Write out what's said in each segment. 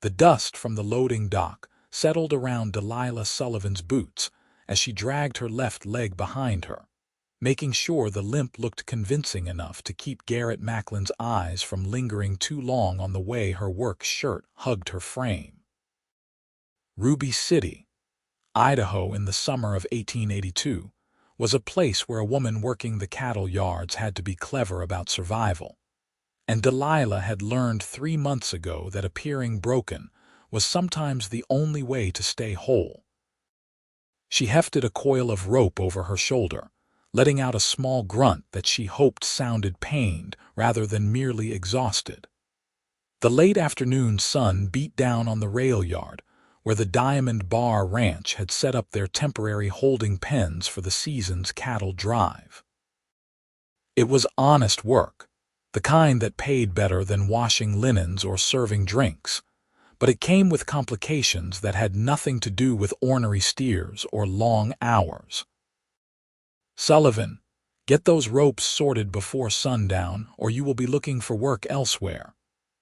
The dust from the loading dock settled around Delilah Sullivan's boots as she dragged her left leg behind her, making sure the limp looked convincing enough to keep Garrett Macklin's eyes from lingering too long on the way her work shirt hugged her frame. Ruby City, Idaho in the summer of 1882, was a place where a woman working the cattle yards had to be clever about survival. And Delilah had learned 3 months ago that appearing broken was sometimes the only way to stay whole. She hefted a coil of rope over her shoulder, letting out a small grunt that she hoped sounded pained rather than merely exhausted. The late afternoon sun beat down on the rail yard, where the Diamond Bar Ranch had set up their temporary holding pens for the season's cattle drive. It was honest work, the kind that paid better than washing linens or serving drinks, but it came with complications that had nothing to do with ornery steers or long hours. "Sullivan, get those ropes sorted before sundown, or you will be looking for work elsewhere."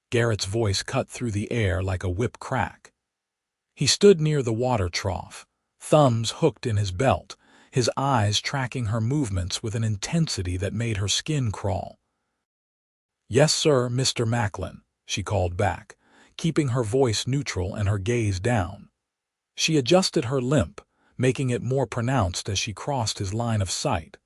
Garrett's voice cut through the air like a whip crack. He stood near the water trough, thumbs hooked in his belt, his eyes tracking her movements with an intensity that made her skin crawl. "Yes, sir, Mr. Macklin," she called back, keeping her voice neutral and her gaze down. She adjusted her limp, making it more pronounced as she crossed his line of sight.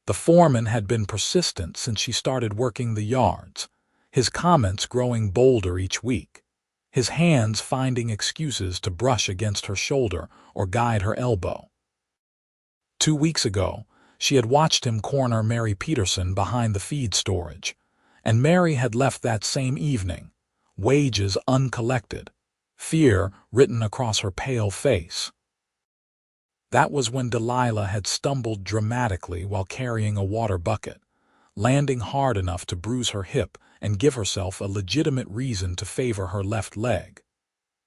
The foreman had been persistent since she started working the yards, his comments growing bolder each week, his hands finding excuses to brush against her shoulder or guide her elbow. 2 weeks ago, she had watched him corner Mary Peterson behind the feed storage, and Mary had left that same evening, wages uncollected, fear written across her pale face. That was when Delilah had stumbled dramatically while carrying a water bucket, landing hard enough to bruise her hip and give herself a legitimate reason to favor her left leg.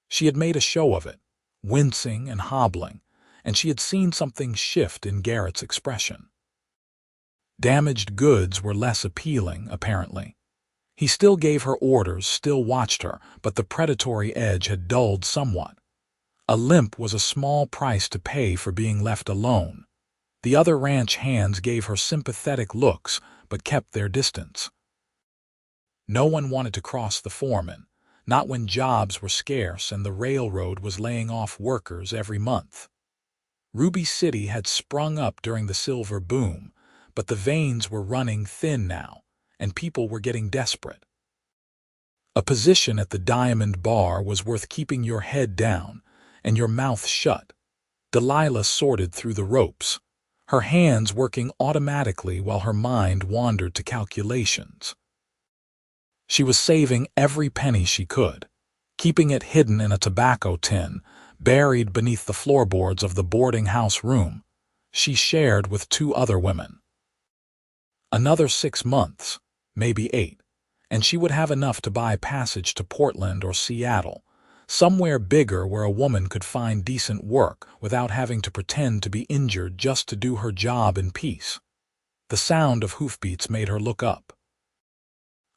She had made a show of it, wincing and hobbling, and she had seen something shift in Garrett's expression. Damaged goods were less appealing, apparently. He still gave her orders, still watched her, but the predatory edge had dulled somewhat. A limp was a small price to pay for being left alone. The other ranch hands gave her sympathetic looks, but kept their distance. No one wanted to cross the Foreman, not when jobs were scarce and the railroad was laying off workers every month. Ruby City had sprung up during the silver boom, but the veins were running thin now, and people were getting desperate. A position at the Diamond Bar was worth keeping your head down and your mouth shut. Delilah sorted through the ropes, her hands working automatically while her mind wandered to calculations. She was saving every penny she could, keeping it hidden in a tobacco tin, buried beneath the floorboards of the boarding house room she shared with 2 other women. Another 6 months, maybe 8, and she would have enough to buy passage to Portland or Seattle, somewhere bigger where a woman could find decent work without having to pretend to be injured just to do her job in peace. The sound of hoofbeats made her look up.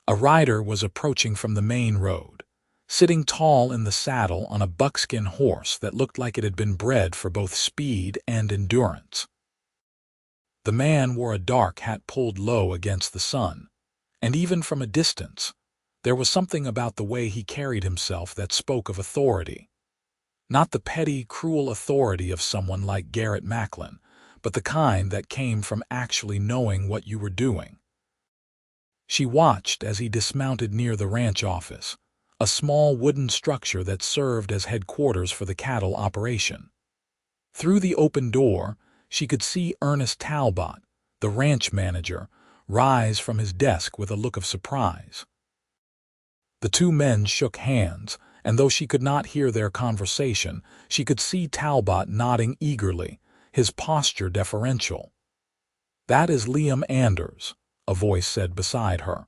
A rider was approaching from the main road, sitting tall in the saddle on a buckskin horse that looked like it had been bred for both speed and endurance. The man wore a dark hat pulled low against the sun, and even from a distance, there was something about the way he carried himself that spoke of authority. Not the petty, cruel authority of someone like Garrett Macklin, but the kind that came from actually knowing what you were doing. She watched as he dismounted near the ranch office, a small wooden structure that served as headquarters for the cattle operation. Through the open door, she could see Ernest Talbot, the ranch manager, rise from his desk with a look of surprise. The 2 men shook hands, and though she could not hear their conversation, she could see Talbot nodding eagerly, his posture deferential. "That is Liam Anders," a voice said beside her.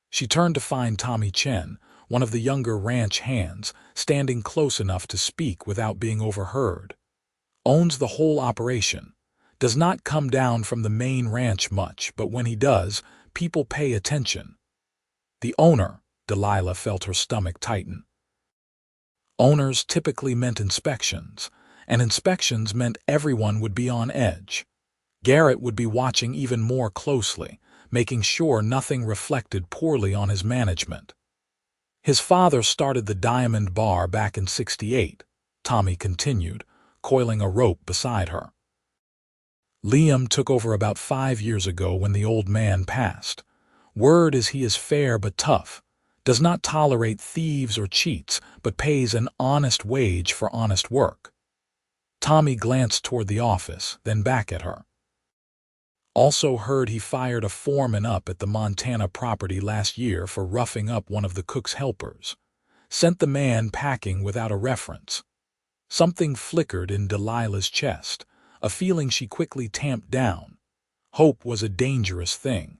She turned to find Tommy Chen, one of the younger ranch hands, standing close enough to speak without being overheard. "Owns the whole operation. Does not come down from the main ranch much, but when he does, people pay attention." The owner, Delilah felt her stomach tighten. Owners typically meant inspections, and inspections meant everyone would be on edge. Garrett would be watching even more closely, making sure nothing reflected poorly on his management. His father started the Diamond Bar back in '68, Tommy continued, coiling a rope beside her. Liam took over about 5 years ago when the old man passed. Word is he is fair but tough, does not tolerate thieves or cheats, but pays an honest wage for honest work. Tommy glanced toward the office, then back at her. Also heard he fired a foreman up at the Montana property last year for roughing up one of the cook's helpers. Sent the man packing without a reference. Something flickered in Delilah's chest, a feeling she quickly tamped down. Hope was a dangerous thing.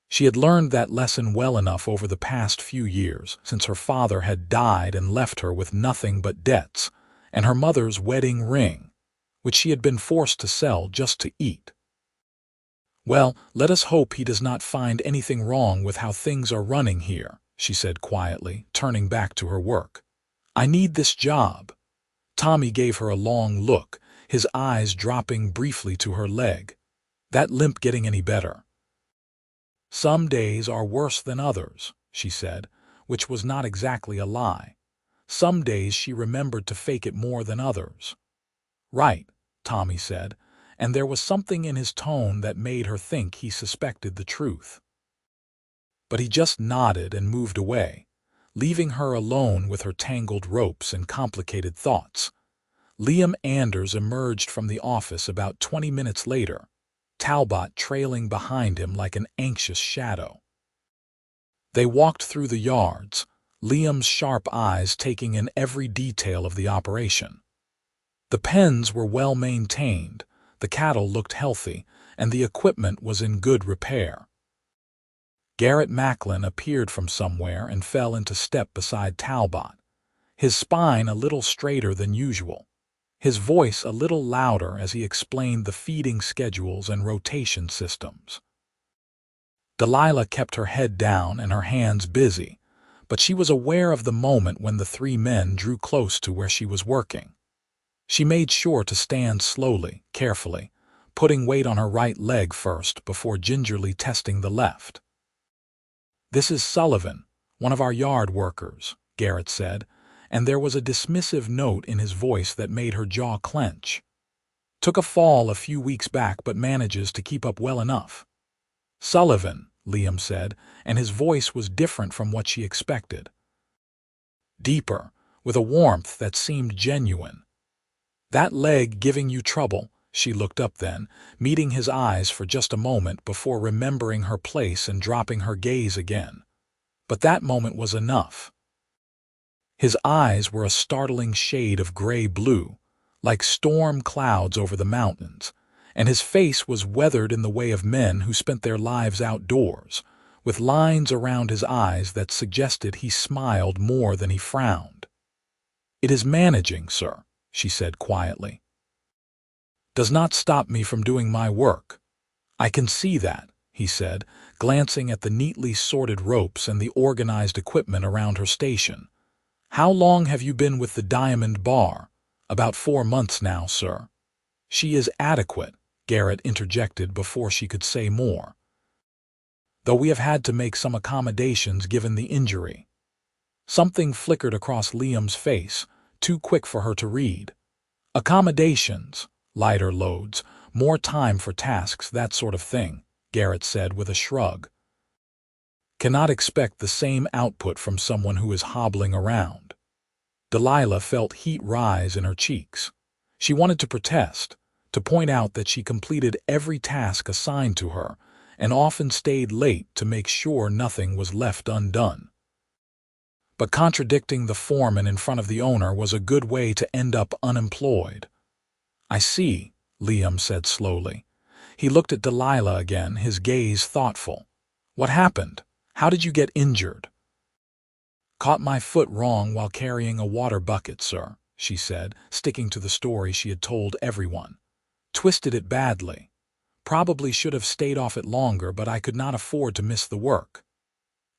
She had learned that lesson well enough over the past few years, since her father had died and left her with nothing but debts, and her mother's wedding ring, which she had been forced to sell just to eat. "Well, let us hope he does not find anything wrong with how things are running here," she said quietly, turning back to her work. "I need this job." Tommy gave her a long look, his eyes dropping briefly to her leg. "That limp getting any better?" "Some days are worse than others," she said, which was not exactly a lie. Some days she remembered to fake it more than others. "Right," Tommy said, and there was something in his tone that made her think he suspected the truth. But he just nodded and moved away, leaving her alone with her tangled ropes and complicated thoughts. Liam Anders emerged from the office about 20 minutes later, Talbot trailing behind him like an anxious shadow. They walked through the yards, Liam's sharp eyes taking in every detail of the operation. The pens were well maintained, the cattle looked healthy, and the equipment was in good repair. Garrett Macklin appeared from somewhere and fell into step beside Talbot, his spine a little straighter than usual, his voice a little louder as he explained the feeding schedules and rotation systems. Delilah kept her head down and her hands busy, but she was aware of the moment when the 3 men drew close to where she was working. She made sure to stand slowly, carefully, putting weight on her right leg first before gingerly testing the left. "This is Sullivan, one of our yard workers," Garrett said, and there was a dismissive note in his voice that made her jaw clench. "Took a fall a few weeks back but manages to keep up well enough." "Sullivan," Liam said, and his voice was different from what she expected. Deeper, with a warmth that seemed genuine. "That leg giving you trouble?" She looked up then, meeting his eyes for just a moment before remembering her place and dropping her gaze again. But that moment was enough. His eyes were a startling shade of gray-blue, like storm clouds over the mountains, and his face was weathered in the way of men who spent their lives outdoors, with lines around his eyes that suggested he smiled more than he frowned. "It is managing, sir," she said quietly. "Does not stop me from doing my work." "I can see that," he said, glancing at the neatly sorted ropes and the organized equipment around her station. "How long have you been with the Diamond Bar?" "About 4 months now, sir." "She is adequate," Garrett interjected before she could say more. "Though we have had to make some accommodations given the injury." Something flickered across Liam's face, too quick for her to read. "Accommodations, lighter loads, more time for tasks, that sort of thing," Garrett said with a shrug. "Cannot expect the same output from someone who is hobbling around." Delilah felt heat rise in her cheeks. She wanted to protest, to point out that she completed every task assigned to her, and often stayed late to make sure nothing was left undone. But contradicting the foreman in front of the owner was a good way to end up unemployed. "I see," Liam said slowly. He looked at Delilah again, his gaze thoughtful. "What happened? How did you get injured?" "Caught my foot wrong while carrying a water bucket, sir," she said, sticking to the story she had told everyone. "Twisted it badly. Probably should have stayed off it longer, but I could not afford to miss the work."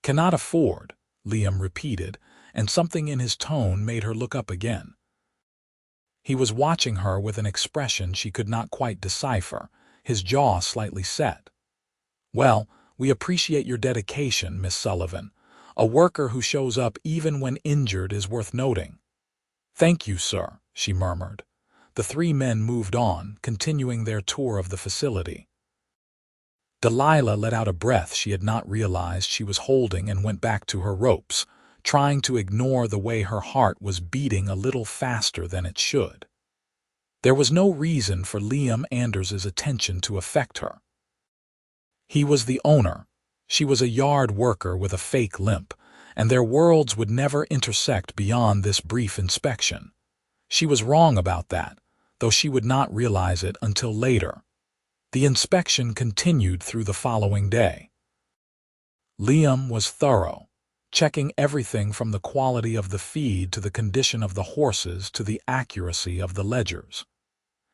Cannot afford, Liam repeated, and something in his tone made her look up again. He was watching her with an expression she could not quite decipher, his jaw slightly set. Well, we appreciate your dedication, Miss Sullivan. A worker who shows up even when injured is worth noting. Thank you, sir, she murmured. The three men moved on, continuing their tour of the facility. Delilah let out a breath she had not realized she was holding and went back to her ropes, trying to ignore the way her heart was beating a little faster than it should. There was no reason for Liam Anders's attention to affect her. He was the owner, she was a yard worker with a fake limp, and their worlds would never intersect beyond this brief inspection. She was wrong about that, though she would not realize it until later. The inspection continued through the following day. Liam was thorough, checking everything from the quality of the feed to the condition of the horses to the accuracy of the ledgers.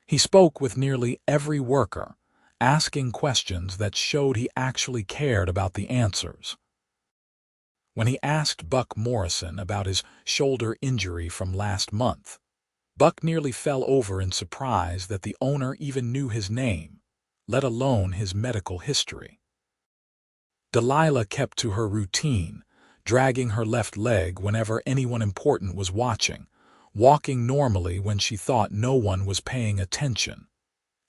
He spoke with nearly every worker, asking questions that showed he actually cared about the answers. When he asked Buck Morrison about his shoulder injury from last month, Buck nearly fell over in surprise that the owner even knew his name, let alone his medical history. Delilah kept to her routine, dragging her left leg whenever anyone important was watching, walking normally when she thought no one was paying attention.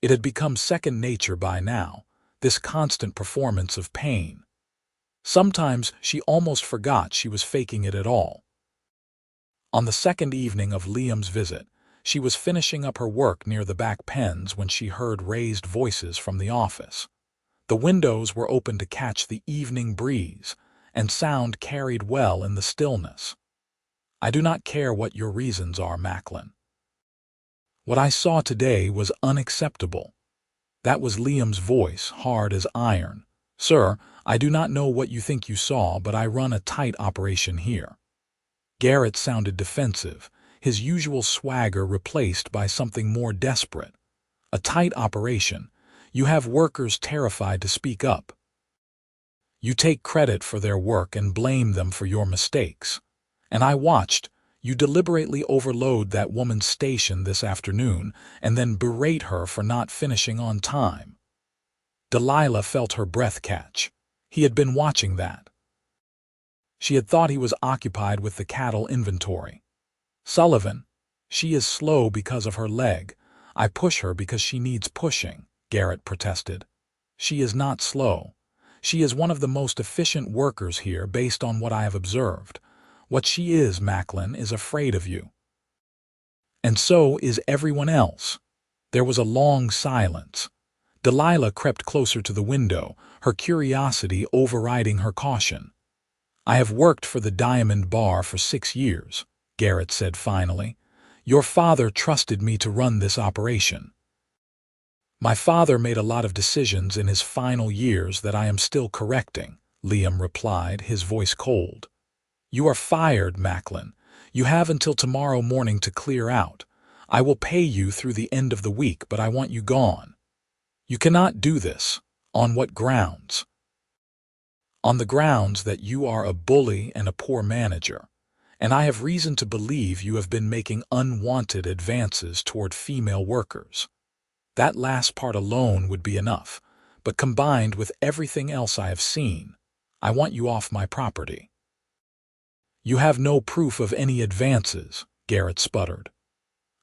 It had become second nature by now, this constant performance of pain. Sometimes she almost forgot she was faking it at all. On the second evening of Liam's visit, she was finishing up her work near the back pens when she heard raised voices from the office. The windows were open to catch the evening breeze, and sound carried well in the stillness. I do not care what your reasons are, Macklin. What I saw today was unacceptable. That was Liam's voice, hard as iron. Sir, I do not know what you think you saw, but I run a tight operation here. Garrett sounded defensive, his usual swagger replaced by something more desperate. A tight operation. You have workers terrified to speak up. You take credit for their work and blame them for your mistakes. And I watched. You deliberately overload that woman's station this afternoon and then berate her for not finishing on time. Delilah felt her breath catch. He had been watching that. She had thought he was occupied with the cattle inventory. Sullivan, she is slow because of her leg. I push her because she needs pushing, Garrett protested. She is not slow. She is one of the most efficient workers here based on what I have observed. What she is, Macklin, is afraid of you. And so is everyone else. There was a long silence. Delilah crept closer to the window, her curiosity overriding her caution. I have worked for the Diamond Bar for 6 years, Garrett said finally. Your father trusted me to run this operation. My father made a lot of decisions in his final years that I am still correcting, Liam replied, his voice cold. You are fired, Macklin. You have until tomorrow morning to clear out. I will pay you through the end of the week, but I want you gone. You cannot do this. On what grounds? On the grounds that you are a bully and a poor manager, and I have reason to believe you have been making unwanted advances toward female workers. That last part alone would be enough, but combined with everything else I have seen, I want you off my property. You have no proof of any advances, Garrett sputtered.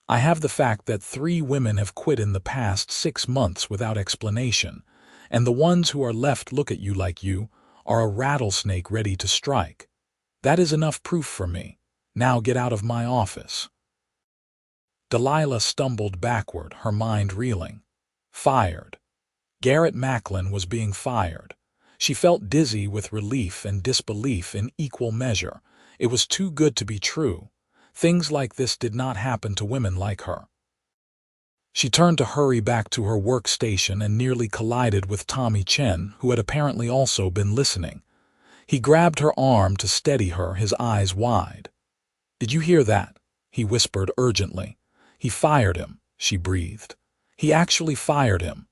I have the fact that 3 women have quit in the past 6 months without explanation, and the ones who are left look at you like you are a rattlesnake ready to strike. That is enough proof for me. Now get out of my office. Delilah stumbled backward, her mind reeling. Fired. Garrett Macklin was being fired. She felt dizzy with relief and disbelief in equal measure. It was too good to be true. Things like this did not happen to women like her. She turned to hurry back to her workstation and nearly collided with Tommy Chen, who had apparently also been listening. He grabbed her arm to steady her, his eyes wide. Did you hear that? He whispered urgently. He fired him, she breathed. He actually fired him.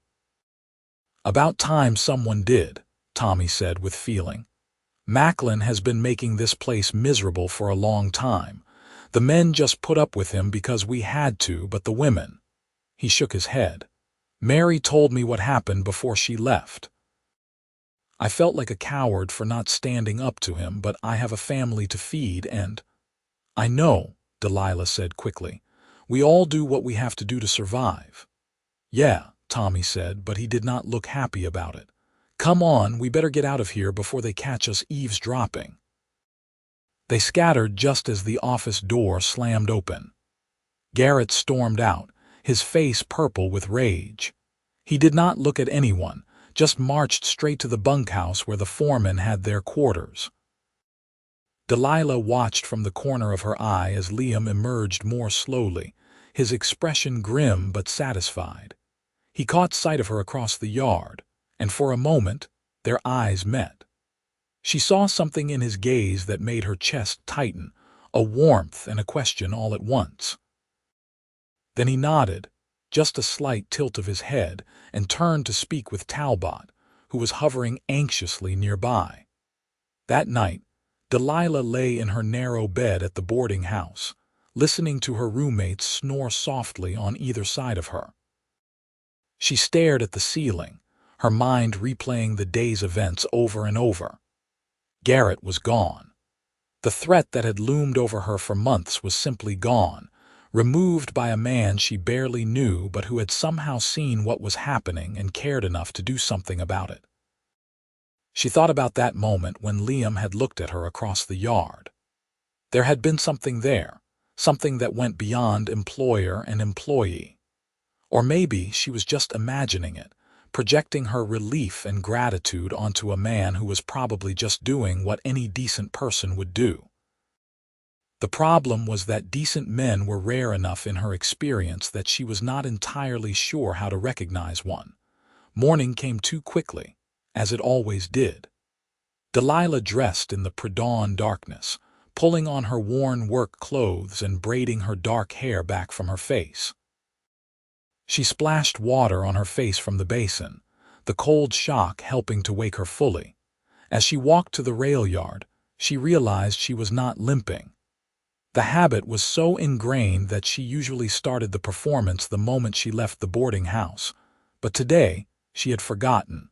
About time someone did, Tommy said with feeling. Macklin has been making this place miserable for a long time. The men just put up with him because we had to, but the women—" He shook his head. "Mary told me what happened before she left. I felt like a coward for not standing up to him, but I have a family to feed and—" "I know," Delilah said quickly. "We all do what we have to do to survive." "Yeah," Tommy said, but he did not look happy about it. "Come on, we better get out of here before they catch us eavesdropping." They scattered just as the office door slammed open. Garrett stormed out, his face purple with rage. He did not look at anyone, just marched straight to the bunkhouse where the foreman had their quarters. Delilah watched from the corner of her eye as Liam emerged more slowly, his expression grim but satisfied. He caught sight of her across the yard, and for a moment their eyes met. She saw something in his gaze that made her chest tighten, a warmth and a question all at once. Then he nodded, just a slight tilt of his head, and turned to speak with Talbot, who was hovering anxiously nearby. That night, Delilah lay in her narrow bed at the boarding house, listening to her roommates snore softly on either side of her. She stared at the ceiling, her mind replaying the day's events over and over. Garrett was gone. The threat that had loomed over her for months was simply gone, removed by a man she barely knew but who had somehow seen what was happening and cared enough to do something about it. She thought about that moment when Liam had looked at her across the yard. There had been something there, something that went beyond employer and employee. Or maybe she was just imagining it, projecting her relief and gratitude onto a man who was probably just doing what any decent person would do. The problem was that decent men were rare enough in her experience that she was not entirely sure how to recognize one. Morning came too quickly, as it always did. Delilah dressed in the pre-dawn darkness, pulling on her worn work clothes and braiding her dark hair back from her face. She splashed water on her face from the basin, the cold shock helping to wake her fully. As she walked to the rail yard, she realized she was not limping. The habit was so ingrained that she usually started the performance the moment she left the boarding house, but today she had forgotten.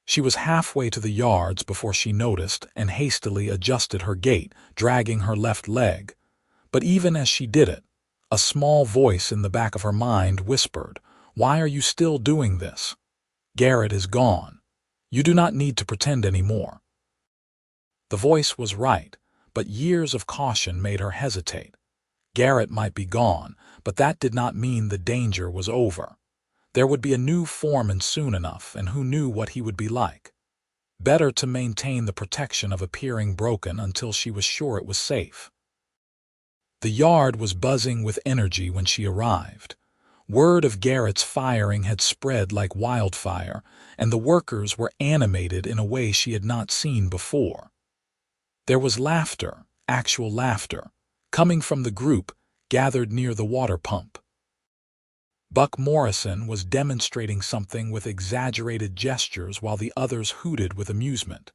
She was halfway to the yards before she noticed and hastily adjusted her gait, dragging her left leg. But even as she did it, a small voice in the back of her mind whispered, "Why are you still doing this? Garrett is gone. You do not need to pretend anymore." The voice was right, but years of caution made her hesitate. Garrett might be gone, but that did not mean the danger was over. There would be a new foreman soon enough, and who knew what he would be like. Better to maintain the protection of appearing broken until she was sure it was safe. The yard was buzzing with energy when she arrived. Word of Garrett's firing had spread like wildfire, and the workers were animated in a way she had not seen before. There was laughter, actual laughter, coming from the group gathered near the water pump. Buck Morrison was demonstrating something with exaggerated gestures while the others hooted with amusement.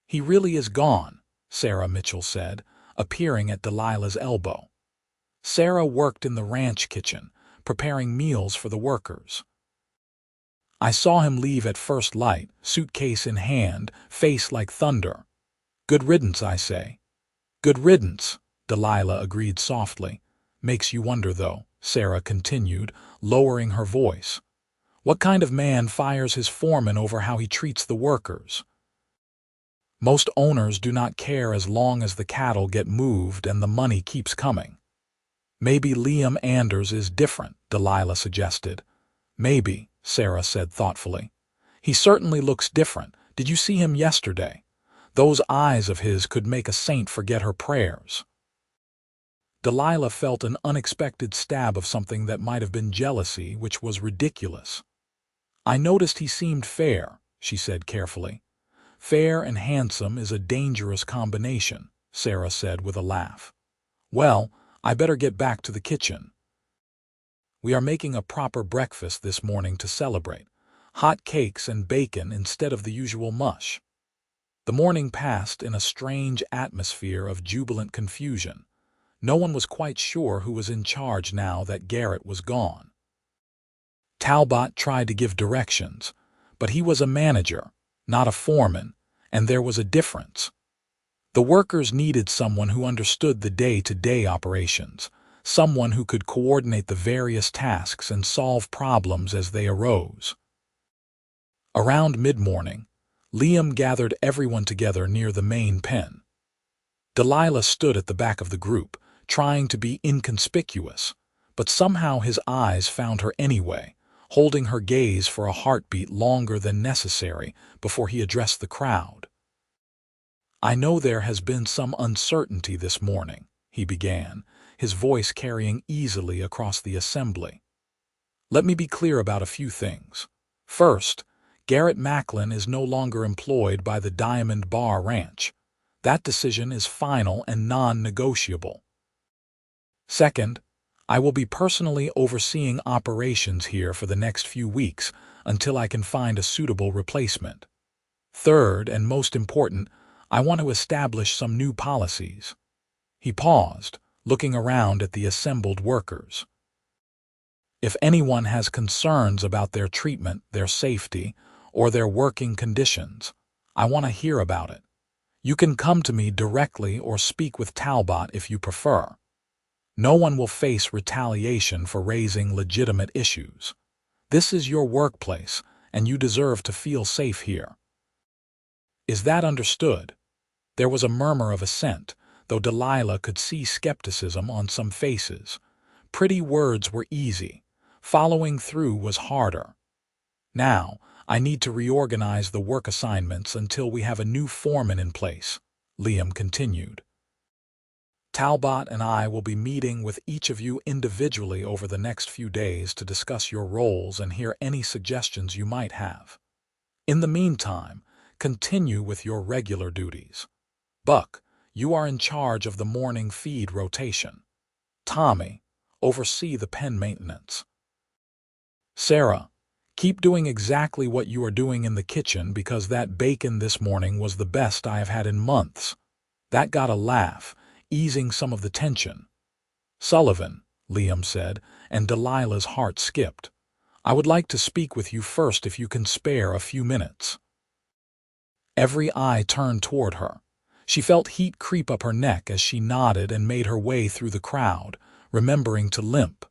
"He really is gone," Sarah Mitchell said, appearing at Delilah's elbow. Sarah worked in the ranch kitchen, preparing meals for the workers. "I saw him leave at first light, suitcase in hand, face like thunder. Good riddance, I say." "Good riddance," Delilah agreed softly. "Makes you wonder, though," Sarah continued, lowering her voice. "What kind of man fires his foreman over how he treats the workers? Most owners do not care as long as the cattle get moved and the money keeps coming." "Maybe Liam Anders is different," Delilah suggested. "Maybe," Sarah said thoughtfully. "He certainly looks different. Did you see him yesterday? Those eyes of his could make a saint forget her prayers." Delilah felt an unexpected stab of something that might have been jealousy, which was ridiculous. "I noticed he seemed fair," she said carefully. "Fair and handsome is a dangerous combination," Sarah said with a laugh. "Well, I better get back to the kitchen. We are making a proper breakfast this morning to celebrate. Hot cakes and bacon instead of the usual mush." The morning passed in a strange atmosphere of jubilant confusion. No one was quite sure who was in charge now that Garrett was gone. Talbot tried to give directions, but he was a manager, not a foreman, and there was a difference. The workers needed someone who understood the day-to-day operations, someone who could coordinate the various tasks and solve problems as they arose. Around mid-morning, Liam gathered everyone together near the main pen. Delilah stood at the back of the group, trying to be inconspicuous, but somehow his eyes found her anyway, holding her gaze for a heartbeat longer than necessary before he addressed the crowd. "I know there has been some uncertainty this morning," he began, his voice carrying easily across the assembly. "Let me be clear about a few things. First, Garrett Macklin is no longer employed by the Diamond Bar Ranch. That decision is final and non-negotiable. Second, I will be personally overseeing operations here for the next few weeks until I can find a suitable replacement. Third, and most important, I want to establish some new policies." He paused, looking around at the assembled workers. "If anyone has concerns about their treatment, their safety, or their working conditions, I want to hear about it. You can come to me directly or speak with Talbot if you prefer. No one will face retaliation for raising legitimate issues. This is your workplace, and you deserve to feel safe here. Is that understood?" There was a murmur of assent, though Delilah could see skepticism on some faces. Pretty words were easy. Following through was harder. "Now, I need to reorganize the work assignments until we have a new foreman in place," Liam continued. "Talbot and I will be meeting with each of you individually over the next few days to discuss your roles and hear any suggestions you might have. In the meantime, continue with your regular duties. Buck, you are in charge of the morning feed rotation. Tommy, oversee the pen maintenance. Sarah, keep doing exactly what you are doing in the kitchen because that bacon this morning was the best I have had in months." That got a laugh, easing some of the tension. "Sullivan," Liam said, and Delilah's heart skipped. "I would like to speak with you first if you can spare a few minutes." Every eye turned toward her. She felt heat creep up her neck as she nodded and made her way through the crowd, remembering to Limp.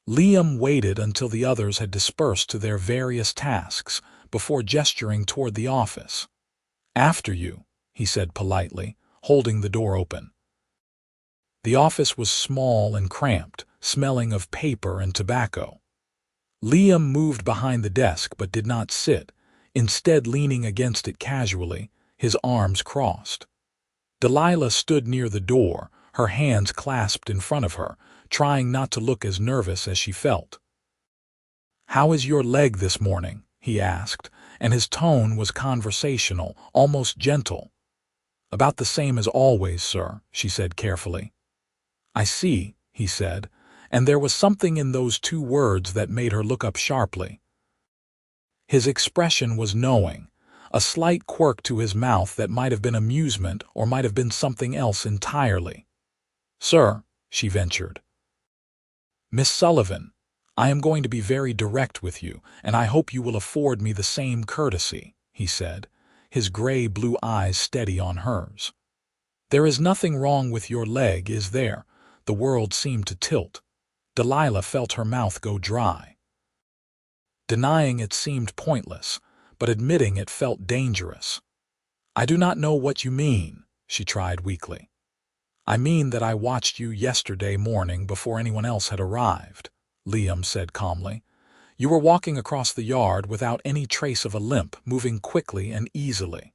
Liam waited until the others had dispersed to their various tasks before gesturing toward the office. "After you," he said politely, holding the door open. The office was small and cramped, smelling of paper and tobacco. Liam moved behind the desk but did not sit, instead leaning against it casually, his arms crossed. Delilah stood near the door, her hands clasped in front of her, trying not to look as nervous as she felt. "How is your leg this morning?" he asked, and his tone was conversational, almost gentle. "About the same as always, sir," she said carefully. "I see," he said, and there was something in those two words that made her look up sharply. His expression was knowing, a slight quirk to his mouth that might have been amusement or might have been something else entirely. "Sir," she ventured. "Miss Sullivan, I am going to be very direct with you, and I hope you will afford me the same courtesy," he said, his gray-blue eyes steady on hers. "There is nothing wrong with your leg, is there?" The world seemed to tilt. Delilah felt her mouth go dry. Denying it seemed pointless, but admitting it felt dangerous. "I do not know what you mean," she tried weakly. "I mean that I watched you yesterday morning before anyone else had arrived," Liam said calmly. "You were walking across the yard without any trace of a limp, moving quickly and easily.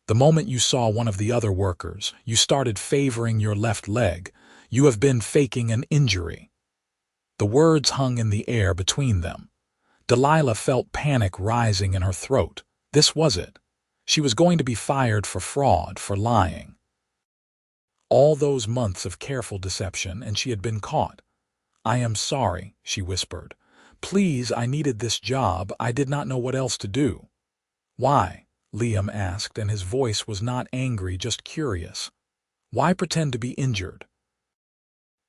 The moment you saw one of the other workers, you started favoring your left leg. You have been faking an injury." The words hung in the air between them. Delilah felt panic rising in her throat. This was it. She was going to be fired for fraud, for lying. All those months of careful deception, and she had been caught. "I am sorry," she whispered. "Please, I needed this job. I did not know what else to do." "Why?" Liam asked, and his voice was not angry, just curious. Why pretend to be injured?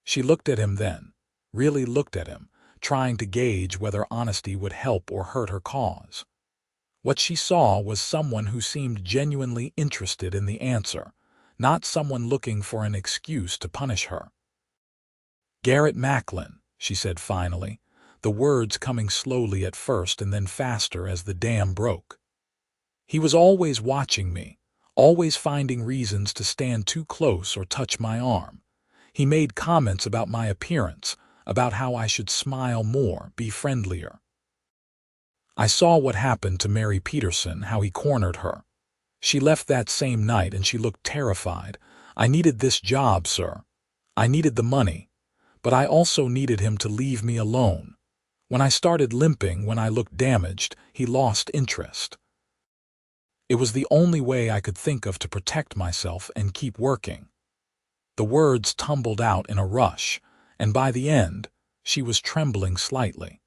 She looked at him then, really looked at him, trying to gauge whether honesty would help or hurt her cause. What she saw was someone who seemed genuinely interested in the answer, not someone looking for an excuse to punish her. "Garrett Macklin," she said finally, the words coming slowly at first and then faster as the dam broke. "He was always watching me, always finding reasons to stand too close or touch my arm. He made comments about my appearance, about how I should smile more, be friendlier. I saw what happened to Mary Peterson, how he cornered her. She left that same night and she looked terrified. I needed this job, sir. I needed the money. But I also needed him to leave me alone. When I started limping, when I looked damaged, he lost interest. It was the only way I could think of to protect myself and keep working." The words tumbled out in a rush, and by the end, she was trembling slightly.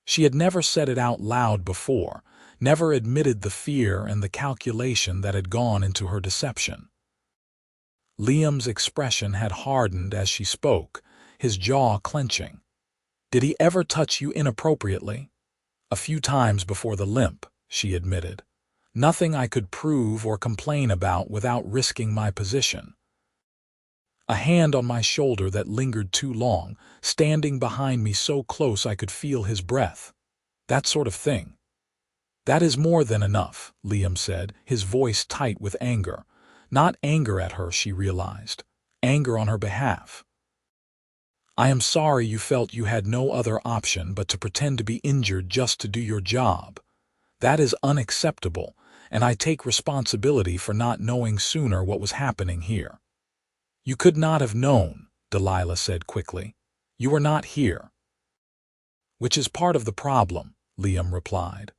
She had never said it out loud before, never admitted the fear and the calculation that had gone into her deception. Liam's expression had hardened as she spoke, his jaw clenching. "Did he ever touch you inappropriately?" "A few times before the limp," she admitted. "Nothing I could prove or complain about without risking my position. A hand on my shoulder that lingered too long, standing behind me so close I could feel his breath. That sort of thing." "That is more than enough," Liam said, his voice tight with anger. Not anger at her, she realized. Anger on her behalf. "I am sorry you felt you had no other option but to pretend to be injured just to do your job. That is unacceptable, and I take responsibility for not knowing sooner what was happening here." "You could not have known," Delilah said quickly. "You were not here." "Which is part of the problem," Liam replied.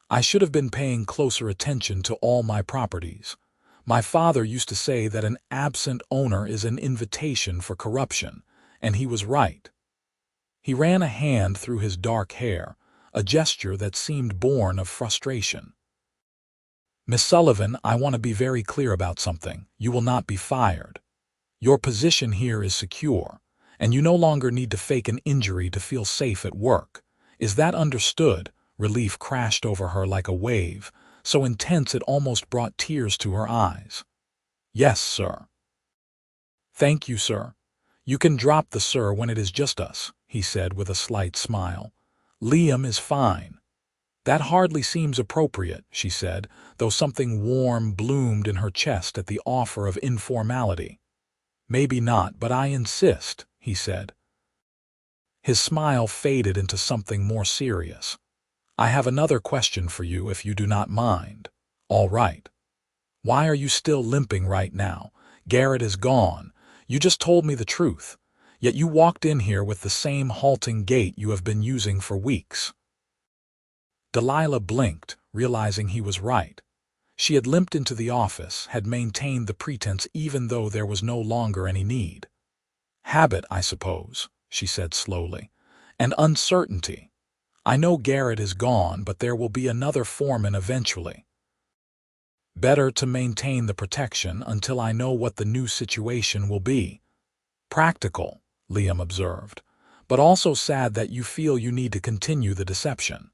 "I should have been paying closer attention to all my properties. My father used to say that an absent owner is an invitation for corruption, and he was right." He ran a hand through his dark hair, a gesture that seemed born of frustration. "Miss Sullivan, I want to be very clear about something. You will not be fired. Your position here is secure, and you no longer need to fake an injury to feel safe at work. Is that understood?" Relief crashed over her like a wave, so intense it almost brought tears to her eyes. "Yes, sir." "Thank you, sir. You can drop the sir when it is just us," he said with a slight smile. "Liam is fine." "That hardly seems appropriate," she said, though something warm bloomed in her chest at the offer of informality. "Maybe not, but I insist," he said. His smile faded into something more serious. "I have another question for you if you do not mind." "All right." "Why are you still limping right now? Garrett is gone. You just told me the truth. Yet you walked in here with the same halting gait you have been using for weeks." Delilah blinked, realizing he was right. She had limped into the office, had maintained the pretense even though there was no longer any need. "Habit, I suppose," she said slowly. "And uncertainty. I know Garrett is gone, but there will be another Foreman eventually. Better to maintain the protection until I know what the new situation will be." "Practical," Liam observed, "but also sad that you feel you need to continue the deception."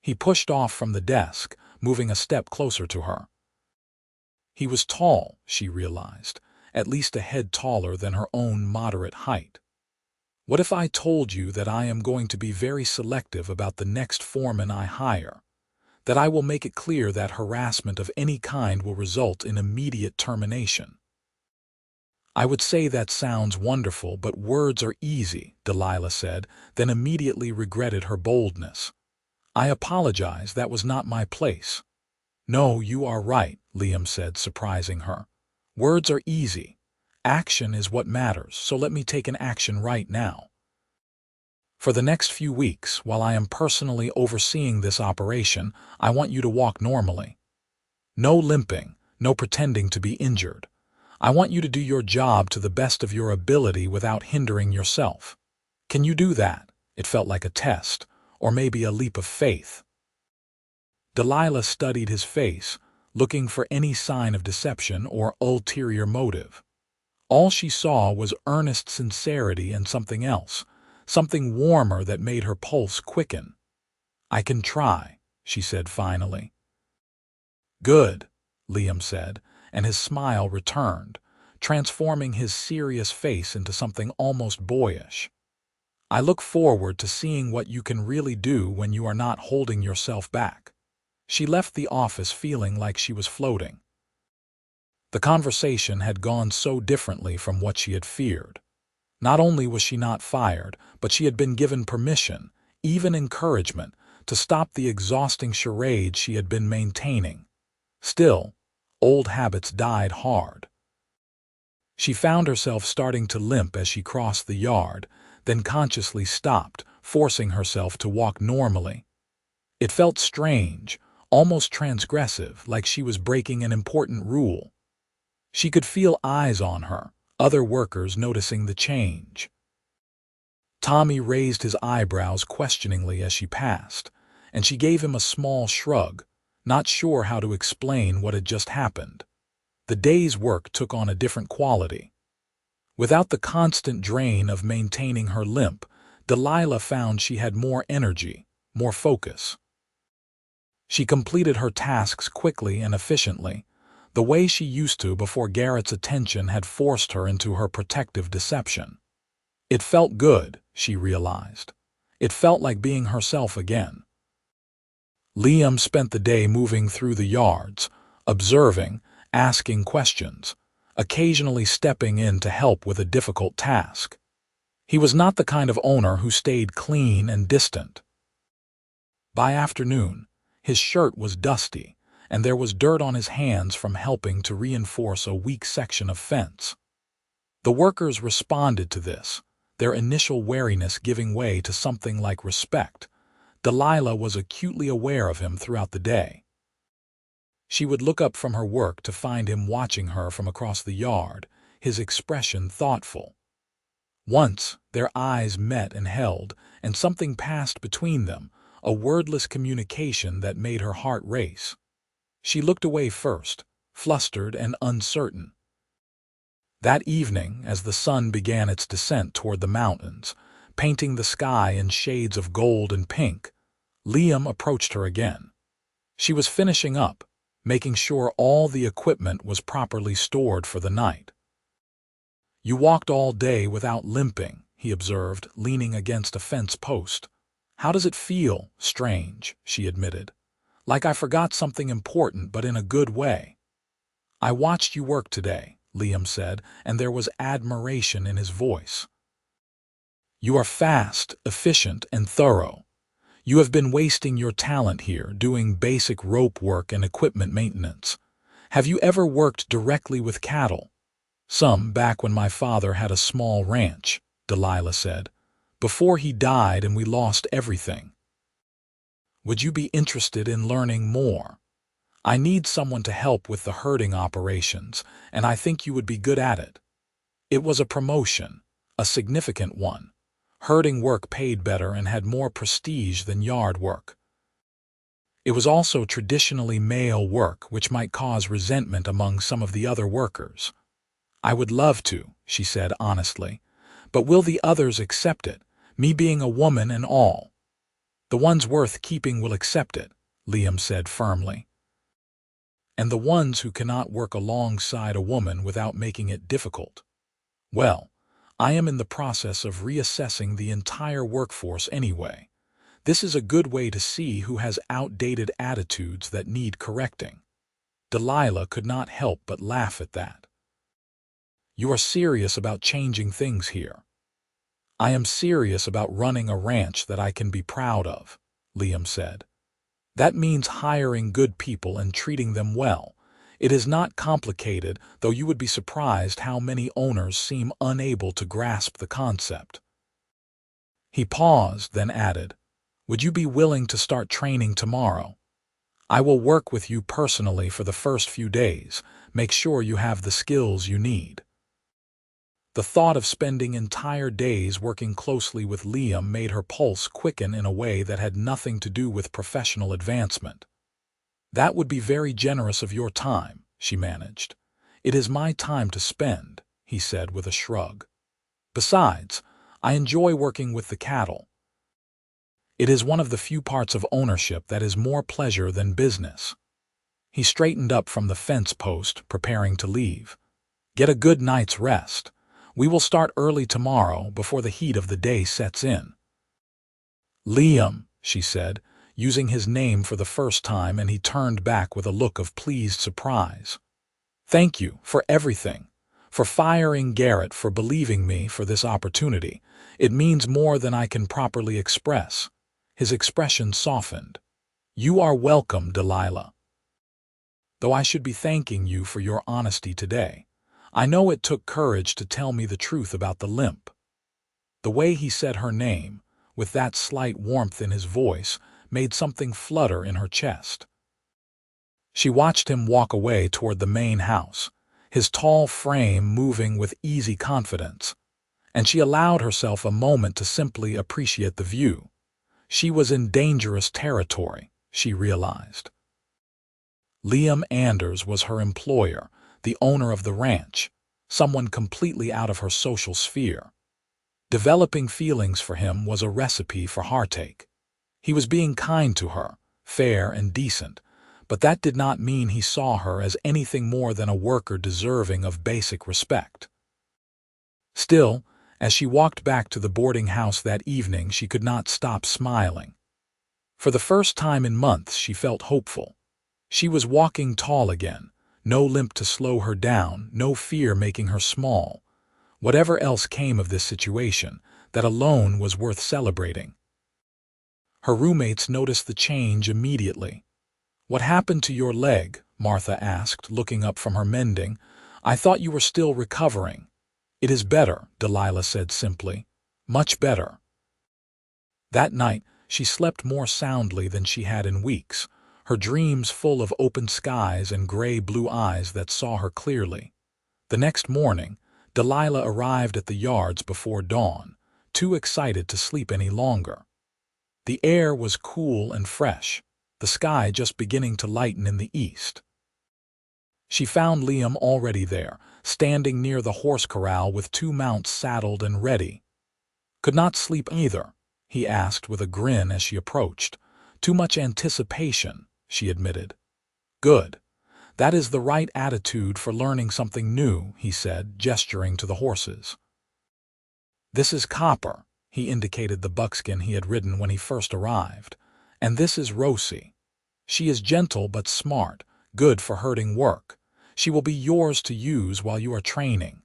He pushed off from the desk, moving a step closer to her. He was tall, she realized, at least a head taller than her own moderate height. "What if I told you that I am going to be very selective about the next foreman I hire? That I will make it clear that harassment of any kind will result in immediate termination?" "I would say that sounds wonderful, but words are easy," Delilah said, then immediately regretted her boldness. "I apologize, that was not my place." "No, you are right," Liam said, surprising her. "Words are easy. Action is what matters, so let me take an action right now. For the next few weeks, while I am personally overseeing this operation, I want you to walk normally. No limping, no pretending to be injured. I want you to do your job to the best of your ability without hindering yourself. Can you do that?" It felt like a test, or maybe a leap of faith. Delilah studied his face, looking for any sign of deception or ulterior motive. All she saw was earnest sincerity and something else, something warmer that made her pulse quicken. "I can try," she said finally. "Good," Liam said, and his smile returned, transforming his serious face into something almost boyish. "I look forward to seeing what you can really do when you are not holding yourself back." She left the office feeling like she was floating. The conversation had gone so differently from what she had feared. Not only was she not fired, but she had been given permission, even encouragement, to stop the exhausting charade she had been maintaining. Still, old habits died hard. She found herself starting to limp as she crossed the yard, then consciously stopped, forcing herself to walk normally. It felt strange, almost transgressive, like she was breaking an important rule. She could feel eyes on her, other workers noticing the change. Tommy raised his eyebrows questioningly as she passed, and she gave him a small shrug, not sure how to explain what had just happened. The day's work took on a different quality. Without the constant drain of maintaining her limp, Delilah found she had more energy, more focus. She completed her tasks quickly and efficiently, the way she used to before Garrett's attention had forced her into her protective deception. It felt good, she realized. It felt like being herself again. Liam spent the day moving through the yards, observing, asking questions, occasionally stepping in to help with a difficult task. He was not the kind of owner who stayed clean and distant. By afternoon, his shirt was dusty, and there was dirt on his hands from helping to reinforce a weak section of fence. The workers responded to this, their initial wariness giving way to something like respect. Delilah was acutely aware of him throughout the day. She would look up from her work to find him watching her from across the yard, his expression thoughtful. Once, their eyes met and held, and something passed between them, a wordless communication that made her heart race. She looked away first, flustered and uncertain. That evening, as the sun began its descent toward the mountains, painting the sky in shades of gold and pink, Liam approached her again. She was finishing up, making sure all the equipment was properly stored for the night. "You walked all day without limping," he observed, leaning against a fence post. "How does it feel?" "Strange," she admitted. "Like I forgot something important, but in a good way." "I watched you work today," Liam said, and there was admiration in his voice. "You are fast, efficient, and thorough. You have been wasting your talent here, doing basic rope work and equipment maintenance. Have you ever worked directly with cattle?" "Some, back when my father had a small ranch," Delilah said. "Before he died and we lost everything." "Would you be interested in learning more? I need someone to help with the herding operations, and I think you would be good at it." It was a promotion, a significant one. Herding work paid better and had more prestige than yard work. It was also traditionally male work, which might cause resentment among some of the other workers. "I would love to," she said honestly. "But will the others accept it, me being a woman and all?" "The ones worth keeping will accept it," Liam said firmly. "And the ones who cannot work alongside a woman without making it difficult? Well, I am in the process of reassessing the entire workforce anyway. This is a good way to see who has outdated attitudes that need correcting." Delilah could not help but laugh at that. "You are serious about changing things here?" "I am serious about running a ranch that I can be proud of," Liam said. "That means hiring good people and treating them well. It is not complicated, though you would be surprised how many owners seem unable to grasp the concept." He paused, then added, "Would you be willing to start training tomorrow? I will work with you personally for the first few days, make sure you have the skills you need." The thought of spending entire days working closely with Liam made her pulse quicken in a way that had nothing to do with professional advancement. "That would be very generous of your time," she managed. "It is my time to spend," he said with a shrug. "Besides, I enjoy working with the cattle. It is one of the few parts of ownership that is more pleasure than business." He straightened up from the fence post, preparing to leave. "Get a good night's rest. We will start early tomorrow before the heat of the day sets in." "Liam," she said, using his name for the first time, and he turned back with a look of pleased surprise. "Thank you for everything, for firing Garrett, for believing me, for this opportunity. It means more than I can properly express." His expression softened. "You are welcome, Delilah. Though I should be thanking you for your honesty today. I know it took courage to tell me the truth about the limp." The way he said her name, with that slight warmth in his voice, made something flutter in her chest. She watched him walk away toward the main house, his tall frame moving with easy confidence, and she allowed herself a moment to simply appreciate the view. She was in dangerous territory, she realized. Liam Anders was her employer, the owner of the ranch, someone completely out of her social sphere. Developing feelings for him was a recipe for heartache. He was being kind to her, fair and decent, but that did not mean he saw her as anything more than a worker deserving of basic respect. Still, as she walked back to the boarding house that evening, she could not stop smiling. For the first time in months, she felt hopeful. She was walking tall again, no limp to slow her down, no fear making her small. Whatever else came of this situation, that alone was worth celebrating. Her roommates noticed the change immediately. "What happened to your leg?" Martha asked, looking up from her mending. "I thought you were still recovering." "It is better," Delilah said simply. "Much better." That night, she slept more soundly than she had in weeks, her dreams full of open skies and gray-blue eyes that saw her clearly. The next morning, Delilah arrived at the yards before dawn, too excited to sleep any longer. The air was cool and fresh, the sky just beginning to lighten in the east. She found Liam already there, standing near the horse corral with 2 mounts saddled and ready. "Could not sleep either?" he asked with a grin as she approached. "Too much anticipation," she admitted. "Good. That is the right attitude for learning something new," he said, gesturing to the horses. "This is Copper," he indicated the buckskin he had ridden when he first arrived. "And this is Rosie. She is gentle but smart, good for herding work. She will be yours to use while you are training."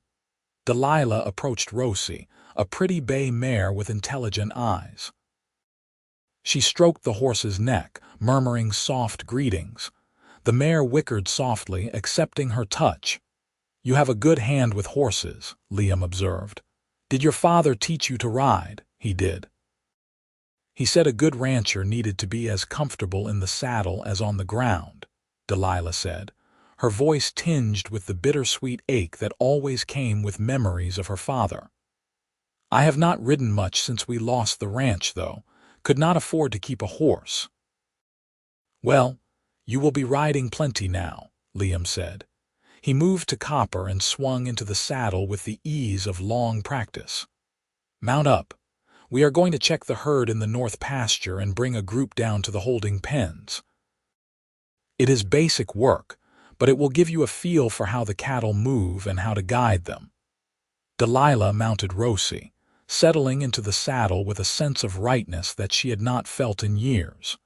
Delilah approached Rosie, a pretty bay mare with intelligent eyes. She stroked the horse's neck, murmuring soft greetings. The mare whickered softly, accepting her touch. "You have a good hand with horses," Liam observed. "Did your father teach you to ride?" "He did. He said a good rancher needed to be as comfortable in the saddle as on the ground," Delilah said, her voice tinged with the bittersweet ache that always came with memories of her father. "I have not ridden much since we lost the ranch, though. Could not afford to keep a horse." "Well, you will be riding plenty now," Liam said. He moved to Copper and swung into the saddle with the ease of long practice. "Mount up. We are going to check the herd in the north pasture and bring a group down to the holding pens. It is basic work, but it will give you a feel for how the cattle move and how to guide them." Delilah mounted Rosie, settling into the saddle with a sense of rightness that she had not felt in years.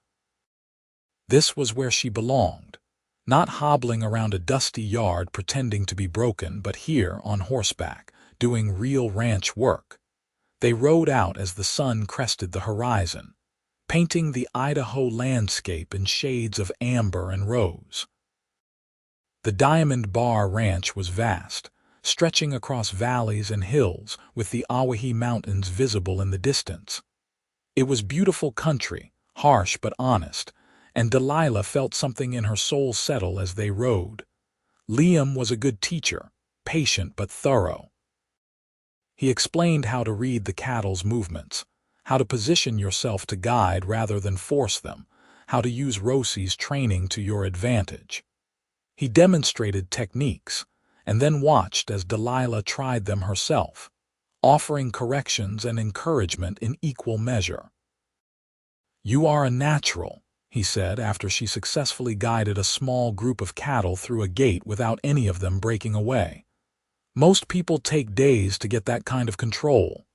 This was where she belonged, not hobbling around a dusty yard pretending to be broken, but here on horseback, doing real ranch work. They rode out as the sun crested the horizon, painting the Idaho landscape in shades of amber and rose. The Diamond Bar Ranch was vast, stretching across valleys and hills with the Awahi Mountains visible in the distance. It was beautiful country, harsh but honest, and Delilah felt something in her soul settle as they rode. Liam was a good teacher, patient but thorough. He explained how to read the cattle's movements, how to position yourself to guide rather than force them, how to use Rosie's training to your advantage. He demonstrated techniques, and then watched as Delilah tried them herself, offering corrections and encouragement in equal measure. "You are a natural," he said after she successfully guided a small group of cattle through a gate without any of them breaking away. "Most people take days to get that kind of control."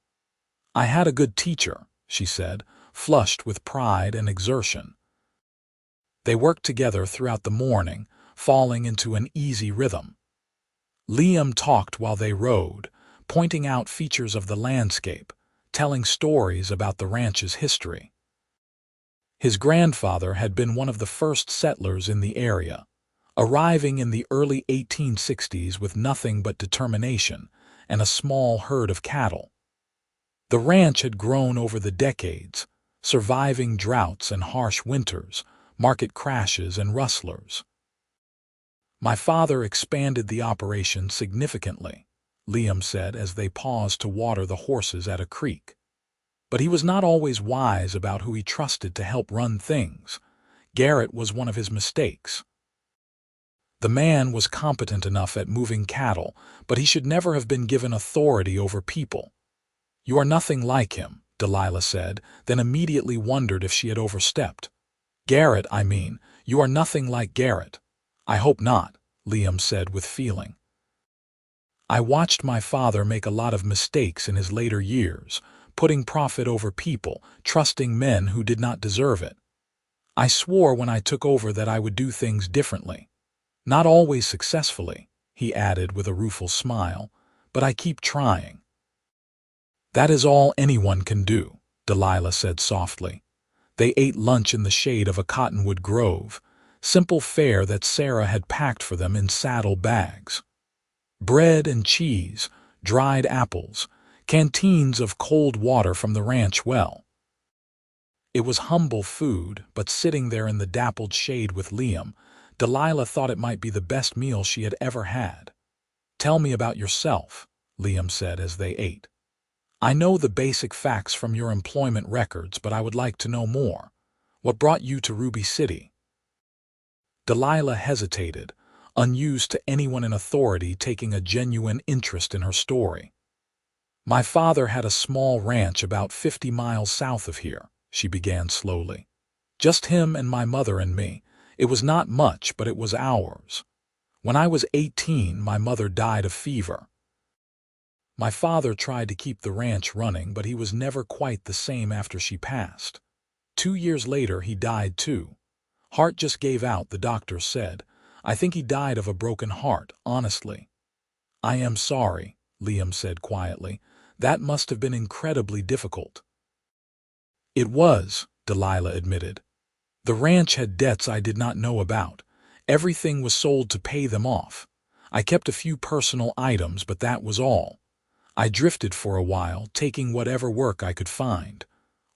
"I had a good teacher," she said, flushed with pride and exertion. They worked together throughout the morning, falling into an easy rhythm. Liam talked while they rode, pointing out features of the landscape, telling stories about the ranch's history. His grandfather had been one of the first settlers in the area, arriving in the early 1860s with nothing but determination and a small herd of cattle. The ranch had grown over the decades, surviving droughts and harsh winters, market crashes and rustlers. "My father expanded the operation significantly," Liam said as they paused to water the horses at a creek. "But he was not always wise about who he trusted to help run things. Garrett was one of his mistakes. The man was competent enough at moving cattle, but he should never have been given authority over people." "You are nothing like him," Delilah said, then immediately wondered if she had overstepped. "Garrett, I mean. You are nothing like Garrett." "I hope not," Liam said with feeling. "I watched my father make a lot of mistakes in his later years, putting profit over people, trusting men who did not deserve it. I swore when I took over that I would do things differently. Not always successfully," he added with a rueful smile, "but I keep trying." "That is all anyone can do," Delilah said softly. They ate lunch in the shade of a cottonwood grove, simple fare that Sarah had packed for them in saddle bags. Bread and cheese, dried apples, canteens of cold water from the ranch well. It was humble food, but sitting there in the dappled shade with Liam, Delilah thought it might be the best meal she had ever had. "Tell me about yourself," Liam said as they ate. "I know the basic facts from your employment records, but I would like to know more. What brought you to Ruby City?" Delilah hesitated, unused to anyone in authority taking a genuine interest in her story. "My father had a small ranch about 50 miles south of here," she began slowly. "Just him and my mother and me. It was not much, but it was ours. When I was 18, my mother died of fever. My father tried to keep the ranch running, but he was never quite the same after she passed. 2 years later, he died too. Heart just gave out, the doctor said. I think he died of a broken heart, honestly." "I am sorry," Liam said quietly. "That must have been incredibly difficult." "It was," Delilah admitted. "The ranch had debts I did not know about. Everything was sold to pay them off. I kept a few personal items, but that was all. I drifted for a while, taking whatever work I could find.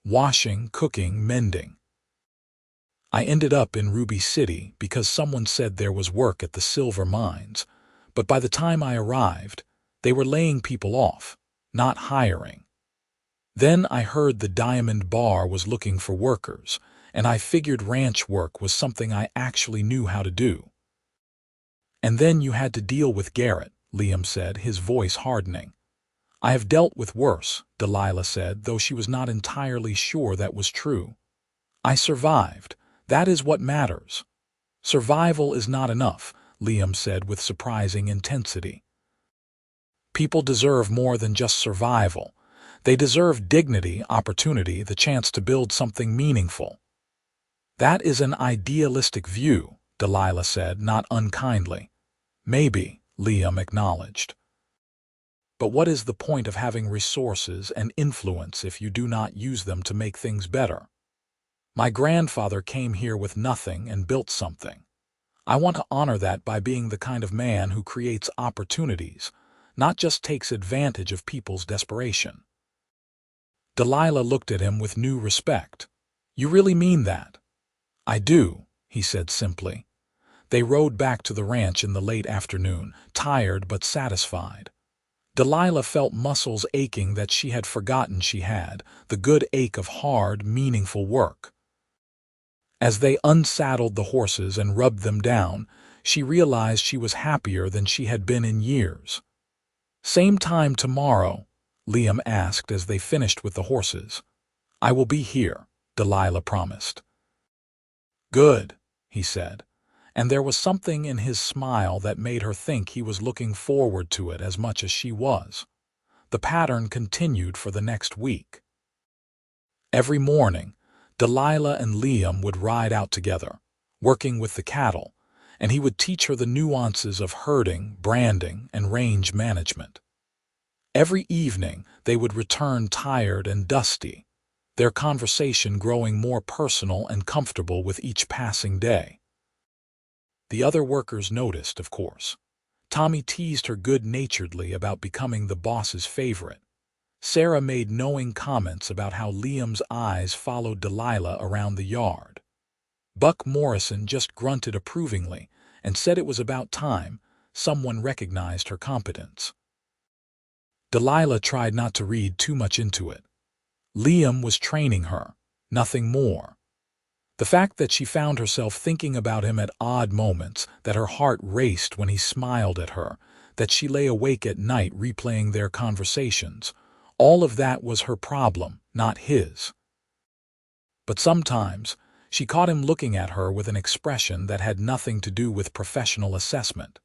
Washing, cooking, mending. I ended up in Ruby City because someone said there was work at the silver mines, but by the time I arrived, they were laying people off, not hiring. Then I heard the Diamond Bar was looking for workers, and I figured ranch work was something I actually knew how to do." "And then you had to deal with Garrett," Liam said, his voice hardening. "I have dealt with worse," Delilah said, though she was not entirely sure that was true. "I survived. That is what matters." "Survival is not enough," Liam said with surprising intensity. "People deserve more than just survival. They deserve dignity, opportunity, the chance to build something meaningful." "That is an idealistic view," Delilah said, not unkindly. "Maybe," Liam acknowledged. "But what is the point of having resources and influence if you do not use them to make things better? My grandfather came here with nothing and built something. I want to honor that by being the kind of man who creates opportunities, not just takes advantage of people's desperation." Delilah looked at him with new respect. "You really mean that?" "I do," he said simply. They rode back to the ranch in the late afternoon, tired but satisfied. Delilah felt muscles aching that she had forgotten she had, the good ache of hard, meaningful work. As they unsaddled the horses and rubbed them down, she realized she was happier than she had been in years. "Same time tomorrow?" Liam asked as they finished with the horses. "I will be here," Delilah promised. "Good," he said, and there was something in his smile that made her think he was looking forward to it as much as she was. The pattern continued for the next week. Every morning, Delilah and Liam would ride out together, working with the cattle, and he would teach her the nuances of herding, branding, and range management. Every evening, they would return tired and dusty, their conversation growing more personal and comfortable with each passing day. The other workers noticed, of course. Tommy teased her good-naturedly about becoming the boss's favorite. Sarah made knowing comments about how Liam's eyes followed Delilah around the yard. Buck Morrison just grunted approvingly and said it was about time someone recognized her competence. Delilah tried not to read too much into it. Liam was training her, nothing more. The fact that she found herself thinking about him at odd moments, that her heart raced when he smiled at her, that she lay awake at night replaying their conversations, all of that was her problem, not his. But sometimes, she caught him looking at her with an expression that had nothing to do with professional assessment.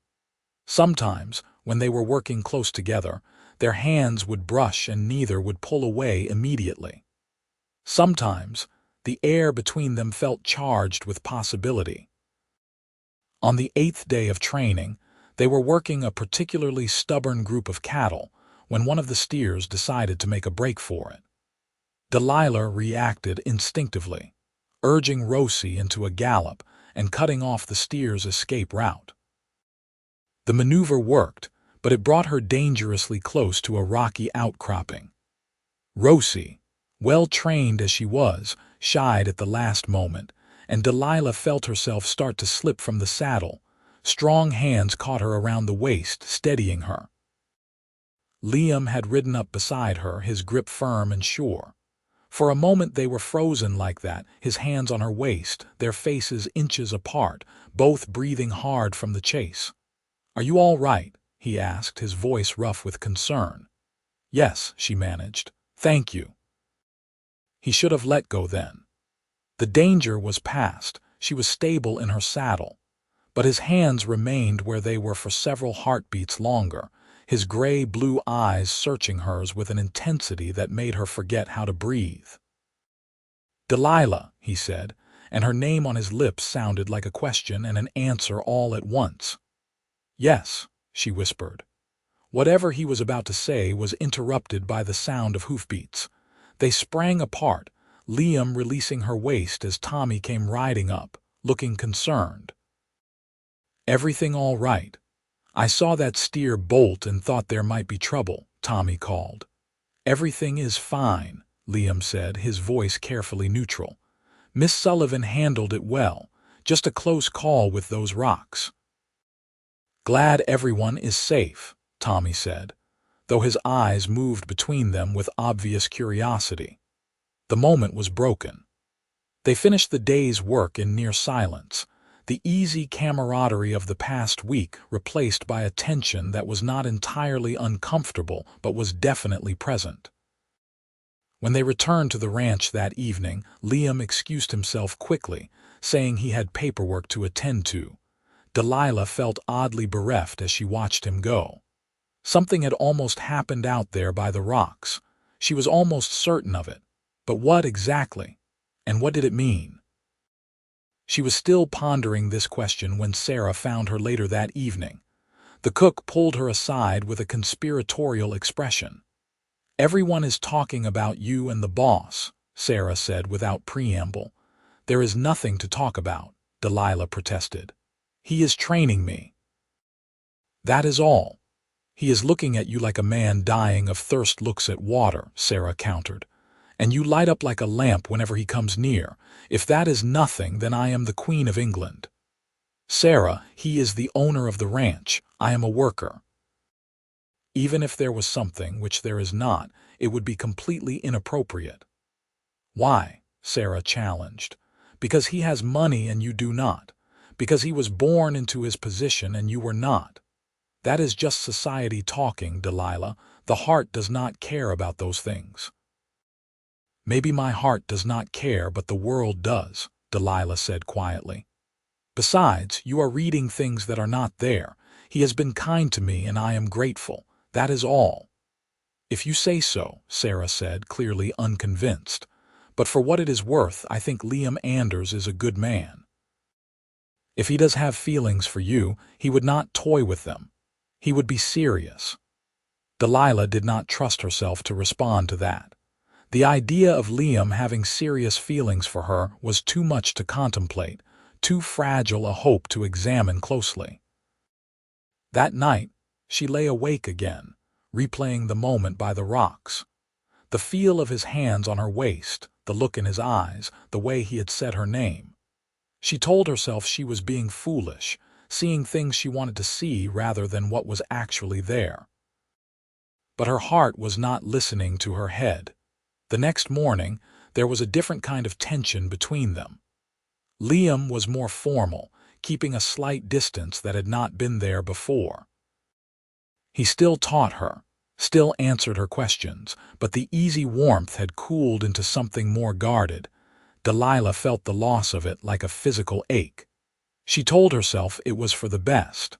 Sometimes, when they were working close together, their hands would brush and neither would pull away immediately. Sometimes, the air between them felt charged with possibility. On the 8th day of training, they were working a particularly stubborn group of cattle when one of the steers decided to make a break for it. Delilah reacted instinctively, urging Rosie into a gallop and cutting off the steer's escape route. The maneuver worked, but it brought her dangerously close to a rocky outcropping. Rosie, well-trained as she was, shied at the last moment, and Delilah felt herself start to slip from the saddle. Strong hands caught her around the waist, steadying her. Liam had ridden up beside her, his grip firm and sure. For a moment they were frozen like that, his hands on her waist, their faces inches apart, both breathing hard from the chase. "Are you all right?" he asked, his voice rough with concern. "Yes," she managed. "Thank you." He should have let go then. The danger was past, she was stable in her saddle. But his hands remained where they were for several heartbeats longer, his gray-blue eyes searching hers with an intensity that made her forget how to breathe. "Delilah," he said, and her name on his lips sounded like a question and an answer all at once. "Yes," she whispered. Whatever he was about to say was interrupted by the sound of hoofbeats. They sprang apart, Liam releasing her waist as Tommy came riding up, looking concerned. "Everything all right? I saw that steer bolt and thought there might be trouble," Tommy called. "Everything is fine," Liam said, his voice carefully neutral. "Miss Sullivan handled it well, just a close call with those rocks." "Glad everyone is safe," Tommy said, though his eyes moved between them with obvious curiosity. The moment was broken. They finished the day's work in near silence, the easy camaraderie of the past week replaced by a tension that was not entirely uncomfortable but was definitely present. When they returned to the ranch that evening, Liam excused himself quickly, saying he had paperwork to attend to. Delilah felt oddly bereft as she watched him go. Something had almost happened out there by the rocks. She was almost certain of it. But what exactly? And what did it mean? She was still pondering this question when Sarah found her later that evening. The cook pulled her aside with a conspiratorial expression. "Everyone is talking about you and the boss," Sarah said without preamble. "There is nothing to talk about," Delilah protested. "He is training me." "That is all. He is looking at you like a man dying of thirst looks at water," Sarah countered. "And you light up like a lamp whenever he comes near. If that is nothing, then I am the Queen of England." "Sarah, he is the owner of the ranch. I am a worker." Even if there was something, which there is not, it would be completely inappropriate. "Why?" Sarah challenged. Because he has money and you do not. Because he was born into his position and you were not. That is just society talking, Delilah. The heart does not care about those things. Maybe my heart does not care, but the world does, Delilah said quietly. Besides, you are reading things that are not there. He has been kind to me and I am grateful. That is all. If you say so, Sarah said, clearly unconvinced. But for what it is worth, I think Liam Anders is a good man. If he does have feelings for you, he would not toy with them. He would be serious. Delilah did not trust herself to respond to that. The idea of Liam having serious feelings for her was too much to contemplate, too fragile a hope to examine closely. That night, she lay awake again, replaying the moment by the rocks. The feel of his hands on her waist, the look in his eyes, the way he had said her name. She told herself she was being foolish, seeing things she wanted to see rather than what was actually there. But her heart was not listening to her head. The next morning, there was a different kind of tension between them. Liam was more formal, keeping a slight distance that had not been there before. He still taught her, still answered her questions, but the easy warmth had cooled into something more guarded. Delilah felt the loss of it like a physical ache. She told herself it was for the best.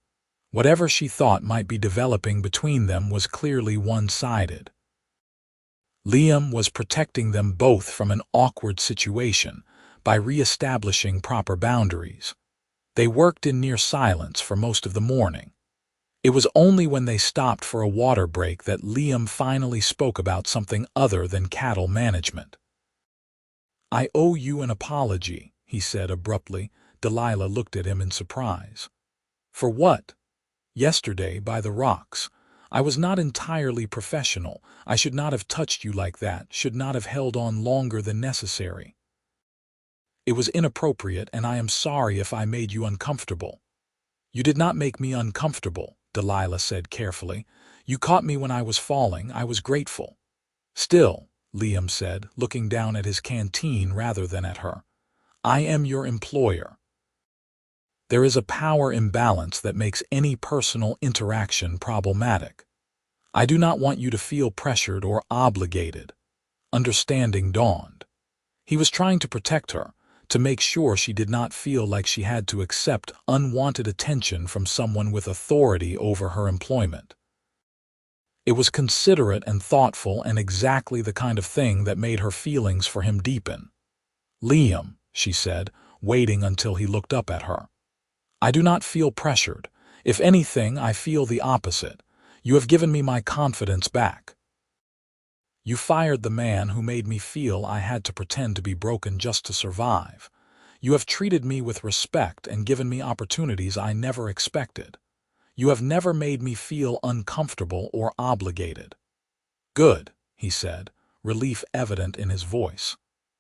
Whatever she thought might be developing between them was clearly one-sided. Liam was protecting them both from an awkward situation by re-establishing proper boundaries. They worked in near silence for most of the morning. It was only when they stopped for a water break that Liam finally spoke about something other than cattle management. "I owe you an apology," he said abruptly. Delilah looked at him in surprise. "For what?" "Yesterday, by the rocks. I was not entirely professional. I should not have touched you like that, should not have held on longer than necessary. It was inappropriate, and I am sorry if I made you uncomfortable." "You did not make me uncomfortable," Delilah said carefully. "You caught me when I was falling. I was grateful." "Still," Liam said, looking down at his canteen rather than at her, "I am your employer. There is a power imbalance that makes any personal interaction problematic. I do not want you to feel pressured or obligated." Understanding dawned. He was trying to protect her, to make sure she did not feel like she had to accept unwanted attention from someone with authority over her employment. It was considerate and thoughtful and exactly the kind of thing that made her feelings for him deepen. "Liam," she said, waiting until he looked up at her, "I do not feel pressured. If anything, I feel the opposite. You have given me my confidence back. You fired the man who made me feel I had to pretend to be broken just to survive. You have treated me with respect and given me opportunities I never expected. You have never made me feel uncomfortable or obligated." "Good," he said, relief evident in his voice.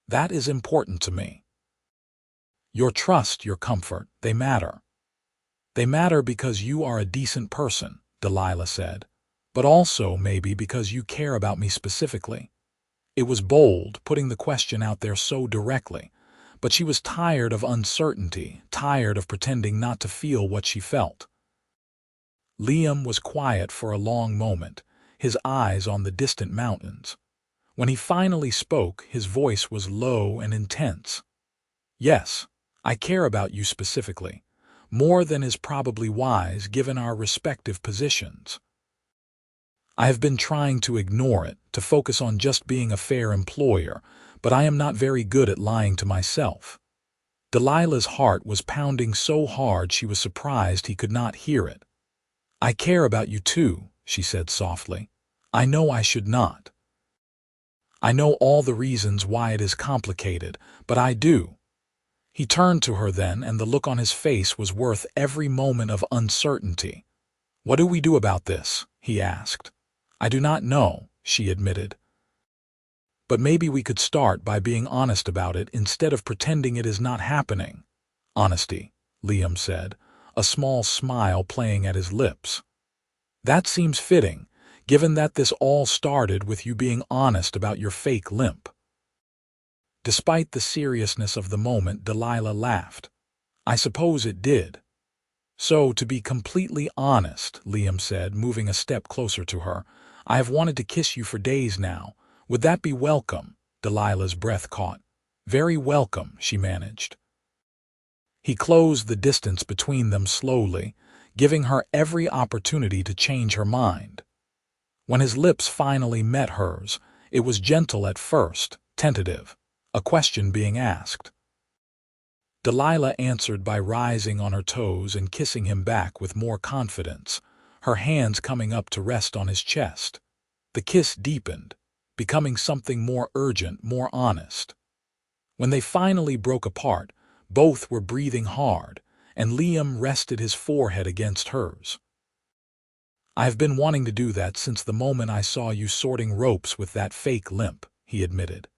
"That is important to me. Your trust, your comfort, they matter." "They matter because you are a decent person," Delilah said, "but also maybe because you care about me specifically." It was bold, putting the question out there so directly, but she was tired of uncertainty, tired of pretending not to feel what she felt. Liam was quiet for a long moment, his eyes on the distant mountains. When he finally spoke, his voice was low and intense. "Yes, I care about you specifically, more than is probably wise given our respective positions. I have been trying to ignore it, to focus on just being a fair employer, but I am not very good at lying to myself." Delilah's heart was pounding so hard she was surprised he could not hear it. "I care about you too," she said softly. "I know I should not. I know all the reasons why it is complicated, but I do." He turned to her then, and the look on his face was worth every moment of uncertainty. "What do we do about this?" he asked. "I do not know," she admitted. "But maybe we could start by being honest about it instead of pretending it is not happening." "Honesty," Liam said, a small smile playing at his lips. "That seems fitting, given that this all started with you being honest about your fake limp." Despite the seriousness of the moment, Delilah laughed. "I suppose it did." "So, to be completely honest," Liam said, moving a step closer to her, "I have wanted to kiss you for days now. Would that be welcome?" Delilah's breath caught. "Very welcome," she managed. He closed the distance between them slowly, giving her every opportunity to change her mind. When his lips finally met hers, it was gentle at first, tentative, a question being asked. Delilah answered by rising on her toes and kissing him back with more confidence, her hands coming up to rest on his chest. The kiss deepened, becoming something more urgent, more honest. When they finally broke apart, both were breathing hard, and Liam rested his forehead against hers. "I have been wanting to do that since the moment I saw you sorting ropes with that fake Limp," he admitted.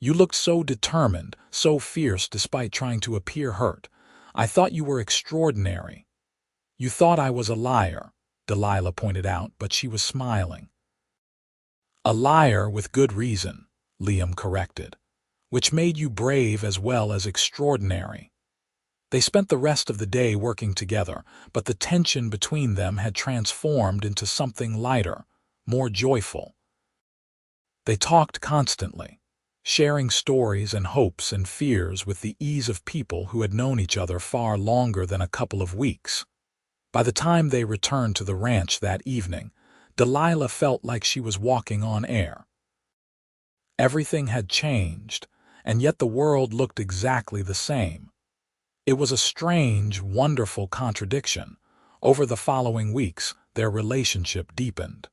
"You looked so determined, so fierce despite trying to appear hurt. I thought you were extraordinary." "You thought I was a liar," Delilah pointed out, but she was smiling. "A liar with good reason," Liam corrected, "which made you brave as well as extraordinary." They spent the rest of the day working together, but the tension between them had transformed into something lighter, more joyful. They talked constantly, sharing stories and hopes and fears with the ease of people who had known each other far longer than a couple of weeks. By the time they returned to the ranch that evening, Delilah felt like she was walking on air. Everything had changed, and yet the world looked exactly the same. It was a strange, wonderful contradiction. Over the following weeks, their relationship deepened.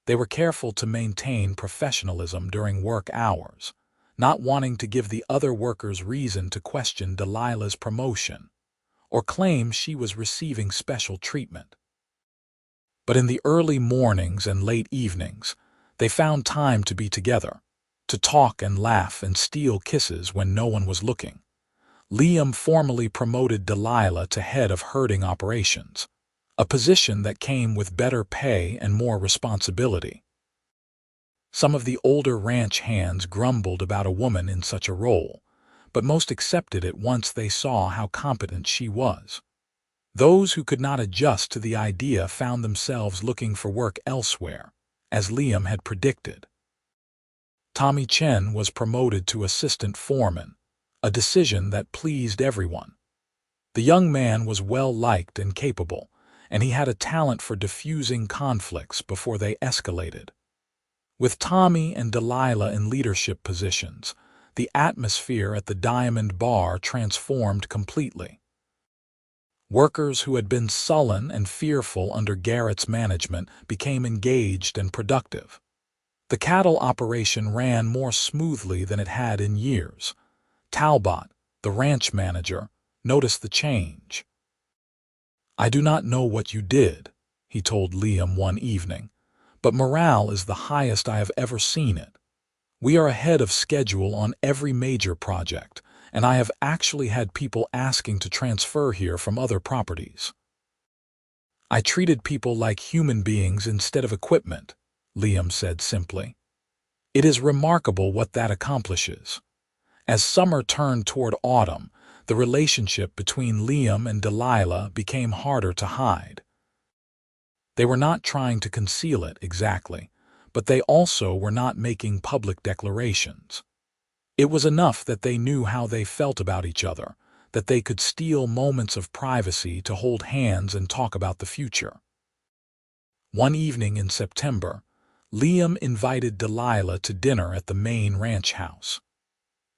They were careful to maintain professionalism during work hours, not wanting to give the other workers reason to question Delilah's promotion or claim she was receiving special treatment. But in the early mornings and late evenings, they found time to be together, to talk and laugh and steal kisses when no one was looking. Liam formally promoted Delilah to head of herding operations, a position that came with better pay and more responsibility. Some of the older ranch hands grumbled about a woman in such a role, but most accepted it once they saw how competent she was. Those who could not adjust to the idea found themselves looking for work elsewhere, as Liam had predicted. Tommy Chen was promoted to assistant foreman, a decision that pleased everyone. The young man was well-liked and capable, and he had a talent for diffusing conflicts before they escalated. With Tommy and Delilah in leadership positions, the atmosphere at the Diamond Bar transformed completely. Workers who had been sullen and fearful under Garrett's management became engaged and productive. The cattle operation ran more smoothly than it had in years. Talbot, the ranch manager, noticed the change. "I do not know what you did," he told Liam one evening, "but morale is the highest I have ever seen it. We are ahead of schedule on every major project, and I have actually had people asking to transfer here from other properties." "I treated people like human beings instead of equipment," Liam said simply. "It is remarkable what that accomplishes." As summer turned toward autumn, the relationship between Liam and Delilah became harder to hide. They were not trying to conceal it exactly, but they also were not making public declarations. It was enough that they knew how they felt about each other, that they could steal moments of privacy to hold hands and talk about the future. One evening in September, Liam invited Delilah to dinner at the main ranch house.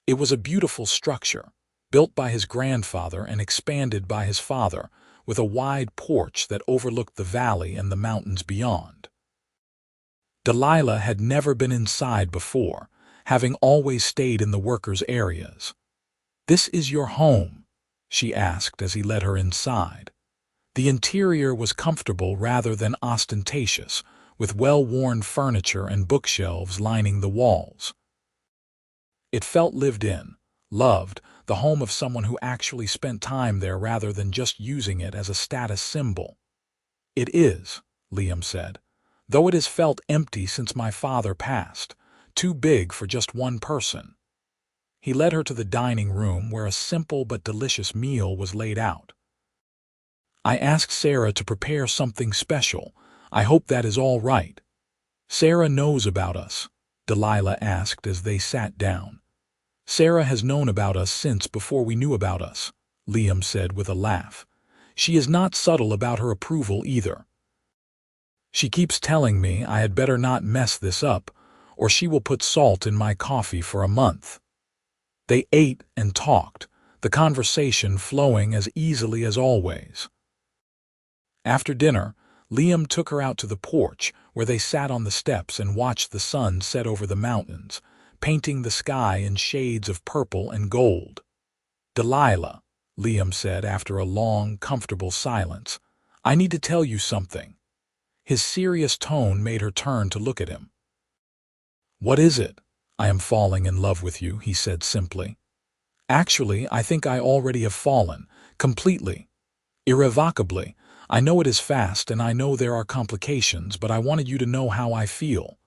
It was a beautiful structure, built by his grandfather and expanded by his father, with a wide porch that overlooked the valley and the mountains beyond. Delilah had never been inside before, having always stayed in the workers' areas. "This is your home?" she asked as he led her inside. The interior was comfortable rather than ostentatious, with well-worn furniture and bookshelves lining the walls. It felt lived in, loved, the home of someone who actually spent time there rather than just using it as a status symbol. "It is," Liam said, "though it has felt empty since my father passed, too big for just one person." He led her to the dining room where a simple but delicious meal was laid out. "I asked Sarah to prepare something special. I hope that is all right." "Sarah knows about us?" Delilah asked as they sat down. "Sarah has known about us since before we knew about us," Liam said with a laugh. "She is not subtle about her approval either. She keeps telling me I had better not mess this up, or she will put salt in my coffee for a month." They ate and talked, the conversation flowing as easily as always. After dinner, Liam took her out to the porch, where they sat on the steps and watched the sun set over the mountains, painting the sky in shades of purple and gold. "Delilah," Liam said after a long, comfortable silence, "I need to tell you something." His serious tone made her turn to look at him. "What is it?" "I am falling in love with you," he said simply. "Actually, I think I already have fallen, completely, irrevocably. I know it is fast and I know there are complications, but I wanted you to know how I feel."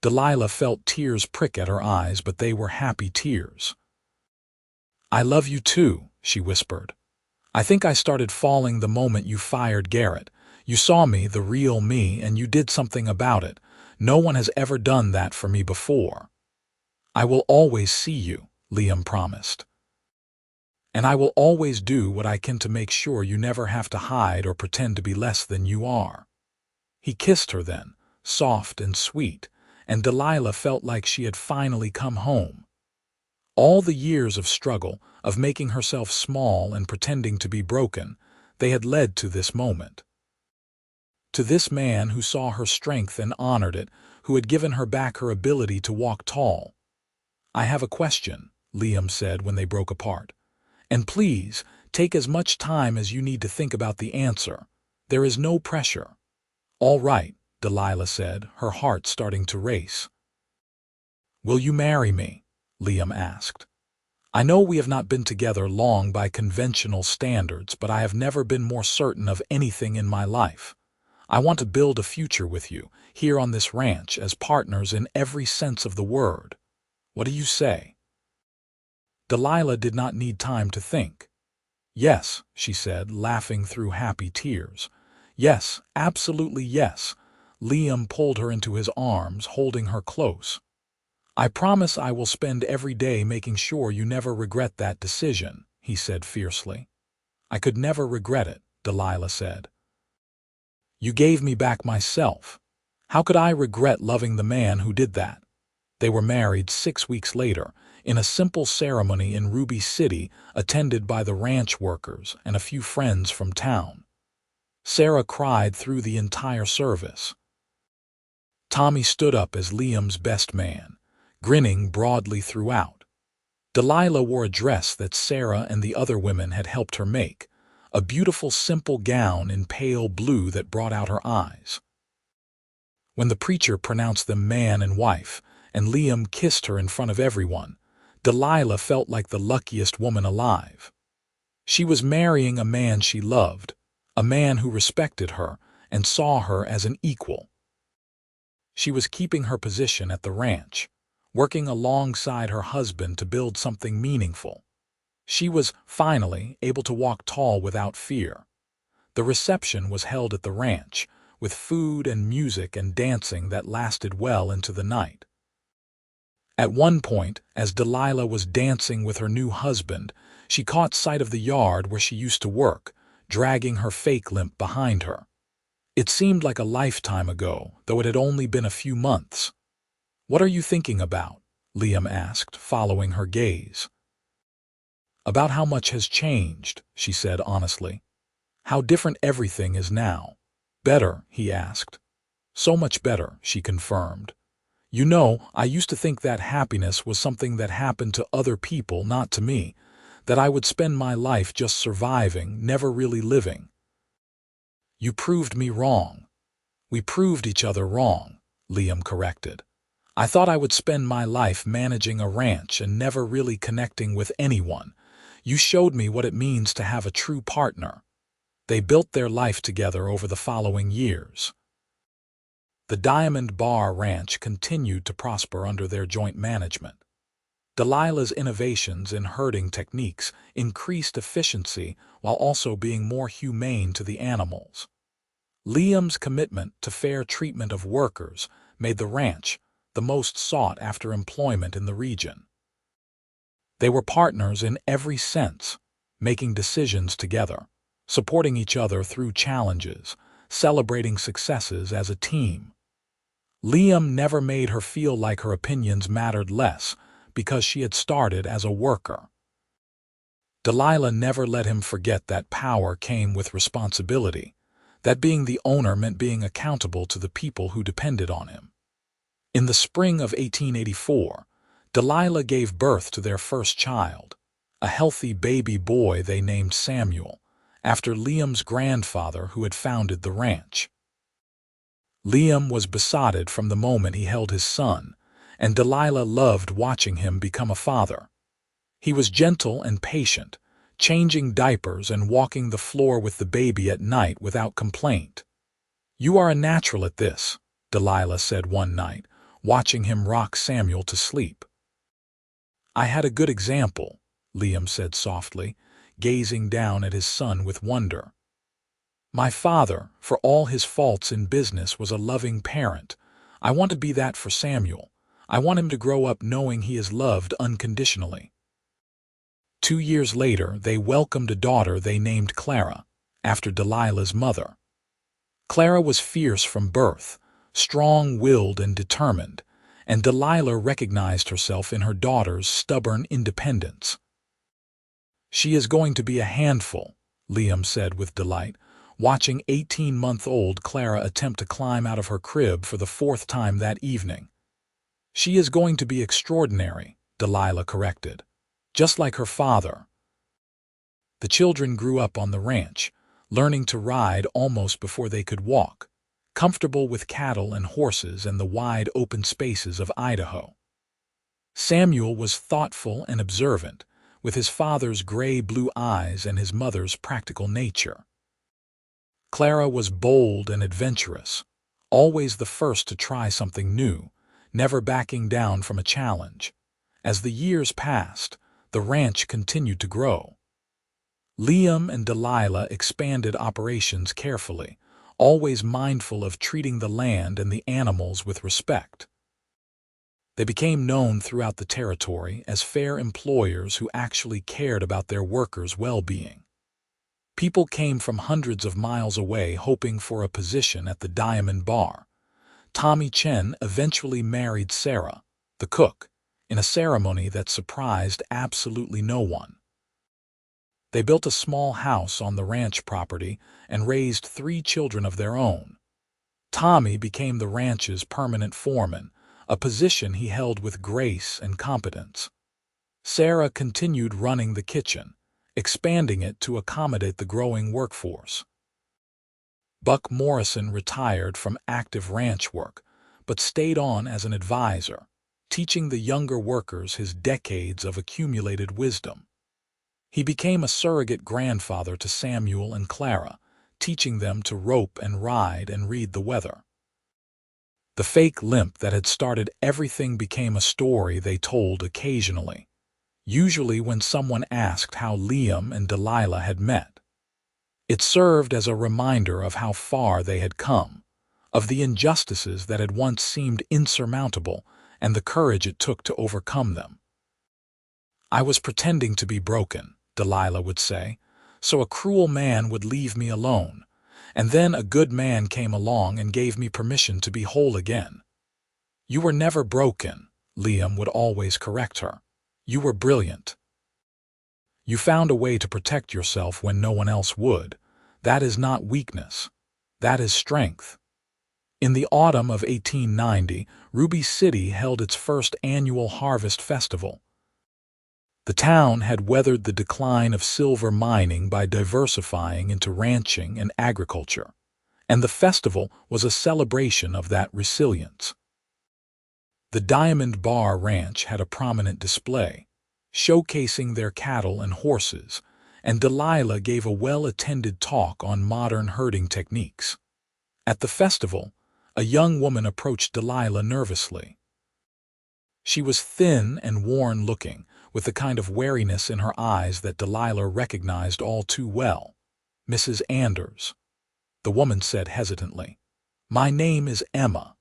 Delilah felt tears prick at her eyes, but they were happy tears. "I love you too," she whispered. "I think I started falling the moment you fired Garrett. You saw me, the real me, and you did something about it. No one has ever done that for me before." "I will always see you," Liam promised. "And I will always do what I can to make sure you never have to hide or pretend to be less than you are." He kissed her then, soft and sweet, and Delilah felt like she had finally come home. All the years of struggle, of making herself small and pretending to be broken, they had led to this moment. To this man who saw her strength and honored it, who had given her back her ability to walk tall. "I have a question," Liam said when they broke apart. "And please, take as much time as you need to think about the answer. There is no pressure." "All right," Delilah said, her heart starting to race. "Will you marry me?" Liam asked. "I know we have not been together long by conventional standards, but I have never been more certain of anything in my life. I want to build a future with you, here on this ranch, as partners in every sense of the word. What do you say?" Delilah did not need time to think. "Yes," she said, laughing through happy tears. "Yes, absolutely yes." Liam pulled her into his arms, holding her close. "I promise I will spend every day making sure you never regret that decision," he said fiercely. "I could never regret it," Delilah said. "You gave me back myself. How could I regret loving the man who did that?" They were married 6 weeks later, in a simple ceremony in Ruby City, attended by the ranch workers and a few friends from town. Sarah cried through the entire service. Tommy stood up as Liam's best man, grinning broadly throughout. Delilah wore a dress that Sarah and the other women had helped her make, a beautiful simple gown in pale blue that brought out her eyes. When the preacher pronounced them man and wife, and Liam kissed her in front of everyone, Delilah felt like the luckiest woman alive. She was marrying a man she loved, a man who respected her and saw her as an equal. She was keeping her position at the ranch, working alongside her husband to build something meaningful. She was, finally, able to walk tall without fear. The reception was held at the ranch, with food and music and dancing that lasted well into the night. At one point, as Delilah was dancing with her new husband, she caught sight of the yard where she used to work, dragging her fake Limp behind her. It seemed like a lifetime ago, though it had only been a few months. "What are you thinking about?" Liam asked, following her gaze. "About how much has changed," she said honestly. "How different everything is now." "Better?" he asked. "So much better," she confirmed. "You know, I used to think that happiness was something that happened to other people, not to me, that I would spend my life just surviving, never really living." "You proved me wrong." "We proved each other wrong," Liam corrected. "I thought I would spend my life managing a ranch and never really connecting with anyone. You showed me what it means to have a true partner." They built their life together over the following years. The Diamond Bar Ranch continued to prosper under their joint management. Delilah's innovations in herding techniques increased efficiency while also being more humane to the animals. Liam's commitment to fair treatment of workers made the ranch the most sought-after employment in the region. They were partners in every sense, making decisions together, supporting each other through challenges, celebrating successes as a team. Liam never made her feel like her opinions mattered less because she had started as a worker. Delilah never let him forget that power came with responsibility, that being the owner meant being accountable to the people who depended on him. In the spring of 1884, Delilah gave birth to their first child, a healthy baby boy they named Samuel, after Liam's grandfather who had founded the ranch. Liam was besotted from the moment he held his son, and Delilah loved watching him become a father. He was gentle and patient, changing diapers and walking the floor with the baby at night without complaint. "You are a natural at this," Delilah said one night, watching him rock Samuel to sleep. "I had a good example," Liam said softly, gazing down at his son with wonder. "My father, for all his faults in business, was a loving parent. I want to be that for Samuel. I want him to grow up knowing he is loved unconditionally." 2 years later, they welcomed a daughter they named Clara, after Delilah's mother. Clara was fierce from birth, strong-willed and determined, and Delilah recognized herself in her daughter's stubborn independence. "She is going to be a handful," Liam said with delight, watching 18-month-old Clara attempt to climb out of her crib for the 4th time that evening. "She is going to be extraordinary," Delilah corrected, "just like her father." The children grew up on the ranch, learning to ride almost before they could walk, comfortable with cattle and horses and the wide open spaces of Idaho. Samuel was thoughtful and observant, with his father's gray-blue eyes and his mother's practical nature. Clara was bold and adventurous, always the first to try something new, never backing down from a challenge. As the years passed, the ranch continued to grow. Liam and Delilah expanded operations carefully, always mindful of treating the land and the animals with respect. They became known throughout the territory as fair employers who actually cared about their workers' well-being. People came from hundreds of miles away hoping for a position at the Diamond Bar. Tommy Chen eventually married Sarah, the cook, in a ceremony that surprised absolutely no one. They built a small house on the ranch property and raised 3 children of their own. Tommy became the ranch's permanent foreman, a position he held with grace and competence. Sarah continued running the kitchen, expanding it to accommodate the growing workforce. Buck Morrison retired from active ranch work, but stayed on as an advisor, teaching the younger workers his decades of accumulated wisdom. He became a surrogate grandfather to Samuel and Clara, teaching them to rope and ride and read the weather. The fake Limp that had started everything became a story they told occasionally, usually when someone asked how Liam and Delilah had met. It served as a reminder of how far they had come, of the injustices that had once seemed insurmountable and the courage it took to overcome them. "I was pretending to be broken," Delilah would say, "so a cruel man would leave me alone, and then a good man came along and gave me permission to be whole again." "You were never broken," Liam would always correct her. "You were brilliant. You found a way to protect yourself when no one else would. That is not weakness. That is strength." In the autumn of 1890, Ruby City held its first annual Harvest Festival. The town had weathered the decline of silver mining by diversifying into ranching and agriculture, and the festival was a celebration of that resilience. The Diamond Bar Ranch had a prominent display, showcasing their cattle and horses, and Delilah gave a well-attended talk on modern herding techniques. At the festival, a young woman approached Delilah nervously. She was thin and worn-looking, with the kind of wariness in her eyes that Delilah recognized all too well. "Mrs. Anders," the woman said hesitantly. "My name is Emma.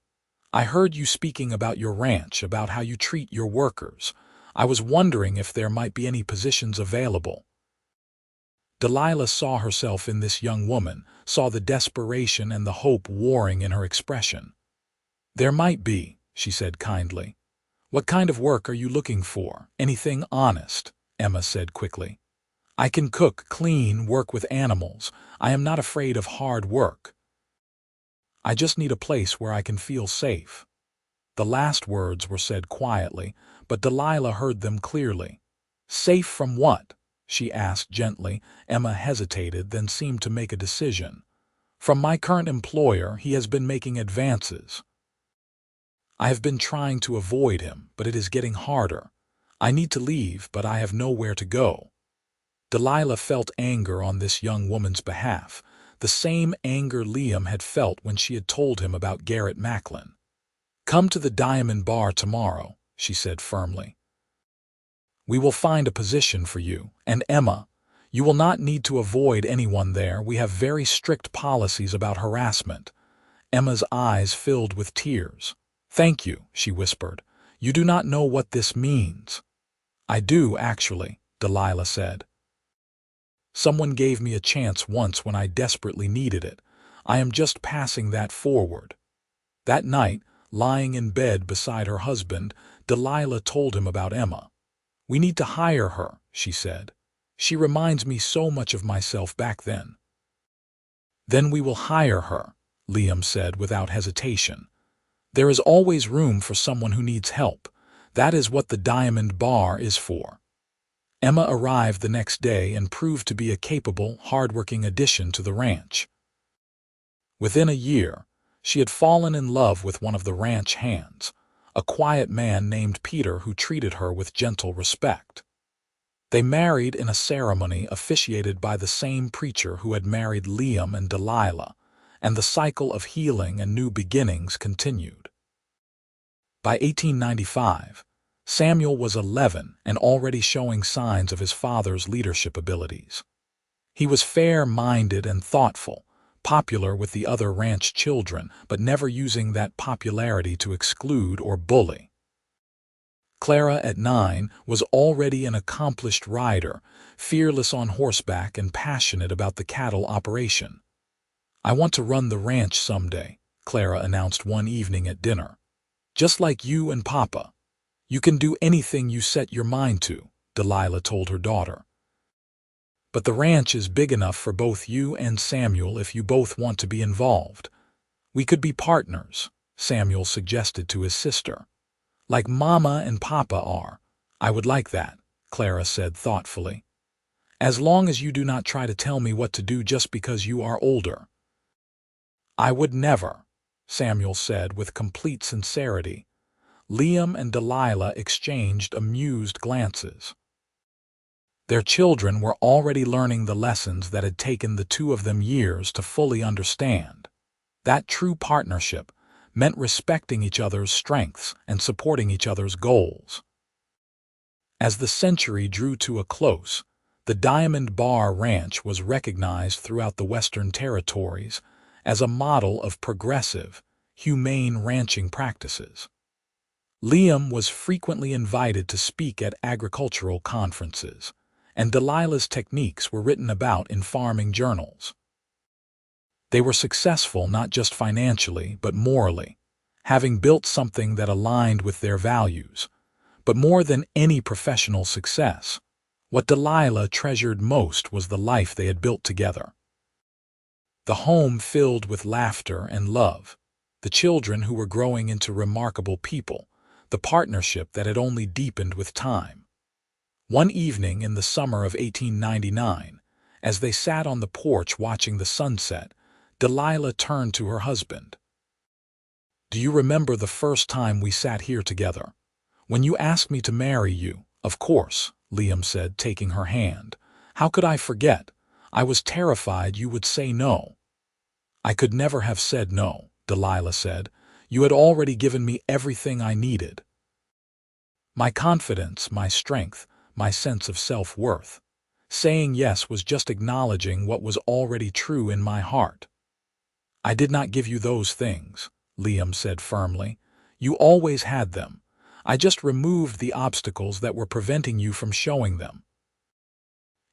I heard you speaking about your ranch, about how you treat your workers. I was wondering if there might be any positions available." Delilah saw herself in this young woman, saw the desperation and the hope warring in her expression. "There might be," she said kindly. "What kind of work are you looking for? Anything honest?" Emma said quickly. "I can cook, clean, work with animals. I am not afraid of hard work. I just need a place where I can feel safe." The last words were said quietly, but Delilah heard them clearly. "Safe from what?" she asked gently. Emma hesitated, then seemed to make a decision. "From my current employer. He has been making advances. I have been trying to avoid him, but it is getting harder. I need to leave, but I have nowhere to go." Delilah felt anger on this young woman's behalf, the same anger Liam had felt when she had told him about Garrett Macklin. "Come to the Diamond Bar tomorrow," she said firmly. "We will find a position for you, and Emma, you will not need to avoid anyone there. We have very strict policies about harassment." Emma's eyes filled with tears. "Thank you," she whispered. "You do not know what this means." "I do, actually," Delilah said. "Someone gave me a chance once when I desperately needed it. I am just passing that forward." That night, lying in bed beside her husband, Delilah told him about Emma. "We need to hire her," she said. "She reminds me so much of myself back then." "Then we will hire her," Liam said without hesitation. "There is always room for someone who needs help. That is what the Diamond Bar is for." Emma arrived the next day and proved to be a capable, hard-working addition to the ranch. Within a year, she had fallen in love with one of the ranch hands, a quiet man named Peter who treated her with gentle respect. They married in a ceremony officiated by the same preacher who had married Liam and Delilah, and the cycle of healing and new beginnings continued. By 1895, Samuel was 11 and already showing signs of his father's leadership abilities. He was fair-minded and thoughtful, popular with the other ranch children, but never using that popularity to exclude or bully. Clara, at 9, was already an accomplished rider, fearless on horseback and passionate about the cattle operation. "I want to run the ranch someday," Clara announced one evening at dinner. "Just like you and Papa. You can do anything you set your mind to," Delilah told her daughter. "But the ranch is big enough for both you and Samuel if you both want to be involved. We could be partners," Samuel suggested to his sister. "Like Mama and Papa are. I would like that," Clara said thoughtfully. "As long as you do not try to tell me what to do just because you are older." "I would never," Samuel said with complete sincerity. Liam and Delilah exchanged amused glances. Their children were already learning the lessons that had taken the two of them years to fully understand. That true partnership meant respecting each other's strengths and supporting each other's goals. As the century drew to a close, the Diamond Bar Ranch was recognized throughout the Western Territories as a model of progressive, humane ranching practices. Liam was frequently invited to speak at agricultural conferences, and Delilah's techniques were written about in farming journals. They were successful not just financially but morally, having built something that aligned with their values. But more than any professional success, what Delilah treasured most was the life they had built together. The home filled with laughter and love, the children who were growing into remarkable people, the partnership that had only deepened with time. One evening in the summer of 1899, as they sat on the porch watching the sunset, Delilah turned to her husband. "Do you remember the first time we sat here together? When you asked me to marry you?" "Of course," Liam said, taking her hand. "How could I forget? I was terrified you would say no." "I could never have said no," Delilah said. "You had already given me everything I needed." My confidence, my strength, my sense of self-worth. Saying yes was just acknowledging what was already true in my heart. I did not give you those things, Liam said firmly. You always had them. I just removed the obstacles that were preventing you from showing them.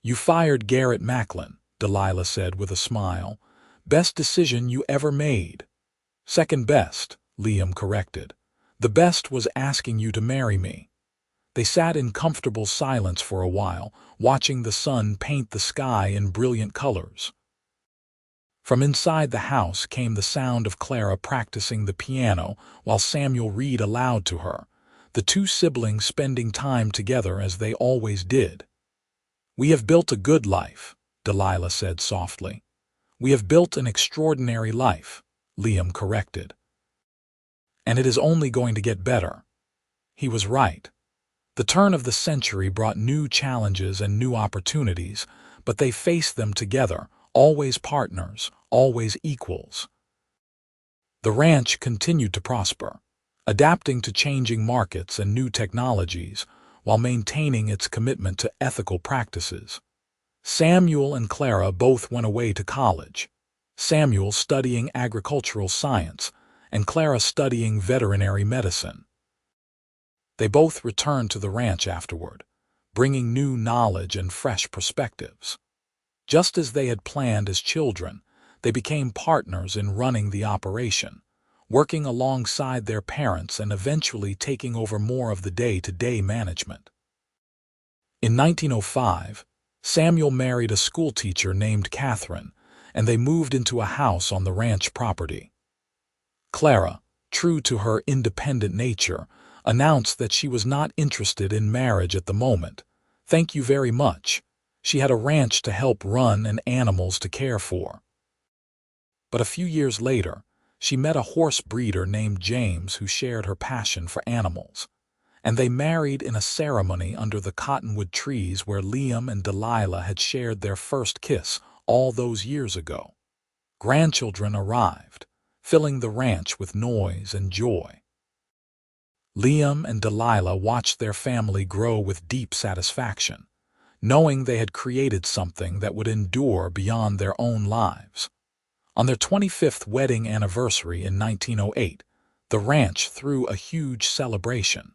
You fired Garrett Macklin, Delilah said with a smile. Best decision you ever made. Second best, Liam corrected. The best was asking you to marry me. They sat in comfortable silence for a while, watching the sun paint the sky in brilliant colors. From inside the house came the sound of Clara practicing the piano while Samuel read aloud to her, the two siblings spending time together as they always did. We have built a good life, Delilah said softly. We have built an extraordinary life, Liam corrected. And it is only going to get better. He was right. The turn of the century brought new challenges and new opportunities, but they faced them together, always partners, always equals. The ranch continued to prosper, adapting to changing markets and new technologies, while maintaining its commitment to ethical practices. Samuel and Clara both went away to college, Samuel studying agricultural science and Clara studying veterinary medicine. They both returned to the ranch afterward, bringing new knowledge and fresh perspectives. Just as they had planned as children, they became partners in running the operation, working alongside their parents and eventually taking over more of the day-to-day management. In 1905, Samuel married a schoolteacher named Catherine, and they moved into a house on the ranch property. Clara, true to her independent nature, announced that she was not interested in marriage at the moment. Thank you very much. She had a ranch to help run and animals to care for. But a few years later, she met a horse breeder named James who shared her passion for animals, and they married in a ceremony under the cottonwood trees where Liam and Delilah had shared their first kiss all those years ago. Grandchildren arrived, filling the ranch with noise and joy. Liam and Delilah watched their family grow with deep satisfaction, knowing they had created something that would endure beyond their own lives. On their 25th wedding anniversary in 1908, the ranch threw a huge celebration.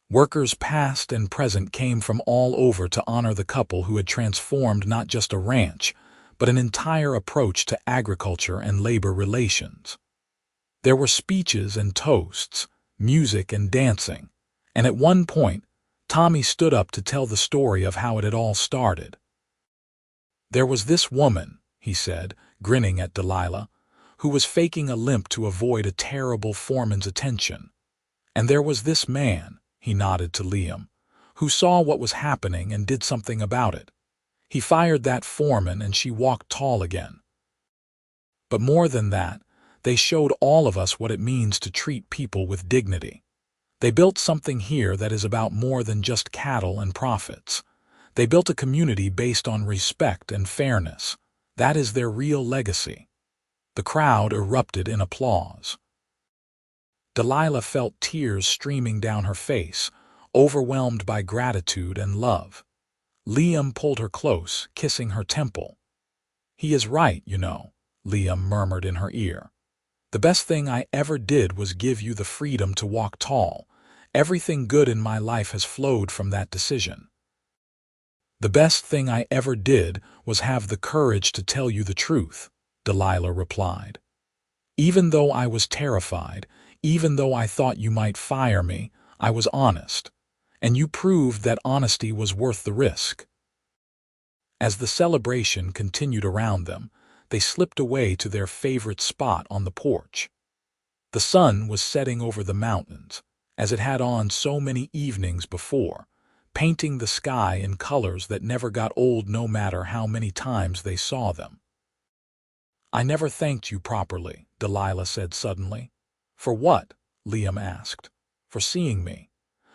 Workers past and present came from all over to honor the couple who had transformed not just a ranch, but an entire approach to agriculture and labor relations. There were speeches and toasts, music and dancing, and at one point, Tommy stood up to tell the story of how it had all started. There was this woman, he said, grinning at Delilah, who was faking a limp to avoid a terrible foreman's attention. And there was this man, he nodded to Liam, who saw what was happening and did something about it. He fired that foreman and she walked tall again. But more than that, they showed all of us what it means to treat people with dignity. They built something here that is about more than just cattle and profits. They built a community based on respect and fairness. That is their real legacy. The crowd erupted in applause. Delilah felt tears streaming down her face, overwhelmed by gratitude and love. Liam pulled her close, kissing her temple. He is right, you know, Liam murmured in her ear. The best thing I ever did was give you the freedom to walk tall. Everything good in my life has flowed from that decision. The best thing I ever did was have the courage to tell you the truth, Delilah replied. Even though I was terrified, even though I thought you might fire me, I was honest, and you proved that honesty was worth the risk. As the celebration continued around them, they slipped away to their favorite spot on the porch. The sun was setting over the mountains, as it had on so many evenings before, painting the sky in colors that never got old no matter how many times they saw them. I never thanked you properly, Delilah said suddenly. For what? Liam asked. For seeing me.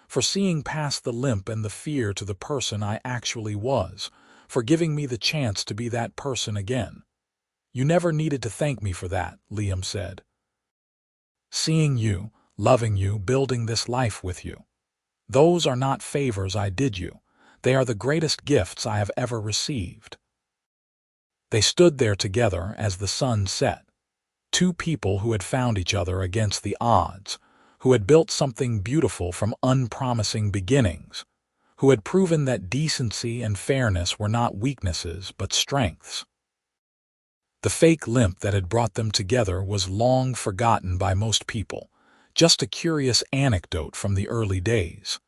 For seeing past the limp and the fear to the person I actually was. For giving me the chance to be that person again. You never needed to thank me for that, Liam said. Seeing you, loving you, building this life with you. Those are not favors I did you. They are the greatest gifts I have ever received." They stood there together as the sun set. Two people who had found each other against the odds, who had built something beautiful from unpromising beginnings, who had proven that decency and fairness were not weaknesses but strengths. The fake limp that had brought them together was long forgotten by most people, just a curious anecdote from the early days.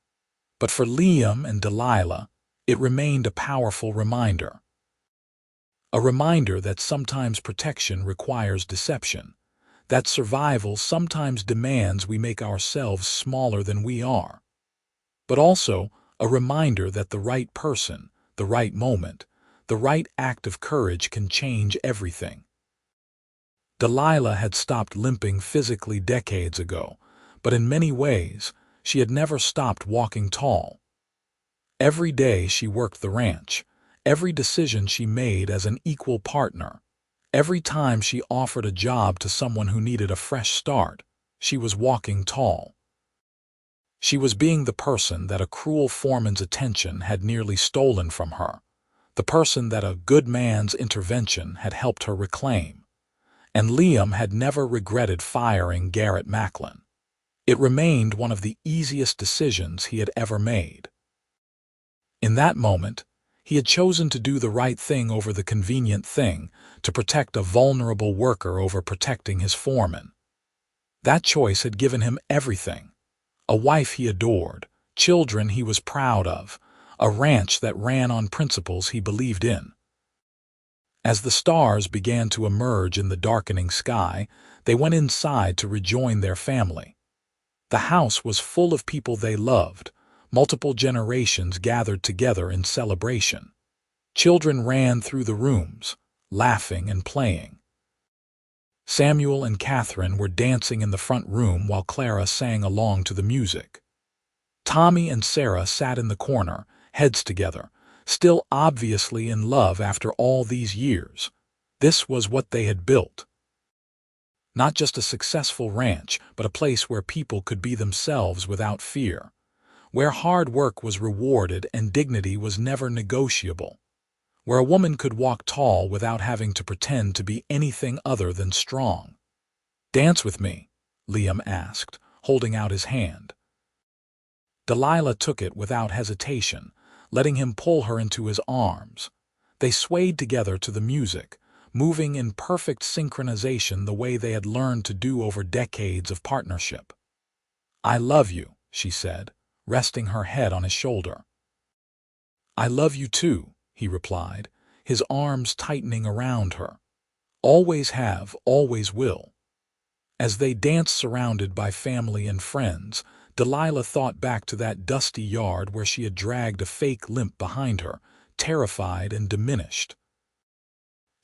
But for Liam and Delilah, it remained a powerful reminder. A reminder that sometimes protection requires deception, that survival sometimes demands we make ourselves smaller than we are. But also a reminder that the right person, the right moment, the right act of courage can change everything. Delilah had stopped limping physically decades ago, but in many ways, she had never stopped walking tall. Every day she worked the ranch, every decision she made as an equal partner, every time she offered a job to someone who needed a fresh start, she was walking tall. She was being the person that a cruel foreman's attention had nearly stolen from her, the person that a good man's intervention had helped her reclaim. And Liam had never regretted firing Garrett Macklin. It remained one of the easiest decisions he had ever made. In that moment, he had chosen to do the right thing over the convenient thing, to protect a vulnerable worker over protecting his foreman. That choice had given him everything: a wife he adored, children he was proud of, a ranch that ran on principles he believed in. As the stars began to emerge in the darkening sky, they went inside to rejoin their family. The house was full of people they loved, multiple generations gathered together in celebration. Children ran through the rooms, laughing and playing. Samuel and Catherine were dancing in the front room while Clara sang along to the music. Tommy and Sarah sat in the corner, heads together, still obviously in love after all these years. This was what they had built. Not just a successful ranch, but a place where people could be themselves without fear, where hard work was rewarded and dignity was never negotiable, where a woman could walk tall without having to pretend to be anything other than strong. "Dance with me," Liam asked, holding out his hand. Delilah took it without hesitation, letting him pull her into his arms. They swayed together to the music, moving in perfect synchronization the way they had learned to do over decades of partnership. "I love you," she said, resting her head on his shoulder. "I love you too," he replied, his arms tightening around her. "Always have, always will." As they danced surrounded by family and friends, Delilah thought back to that dusty yard where she had dragged a fake limp behind her, terrified and diminished.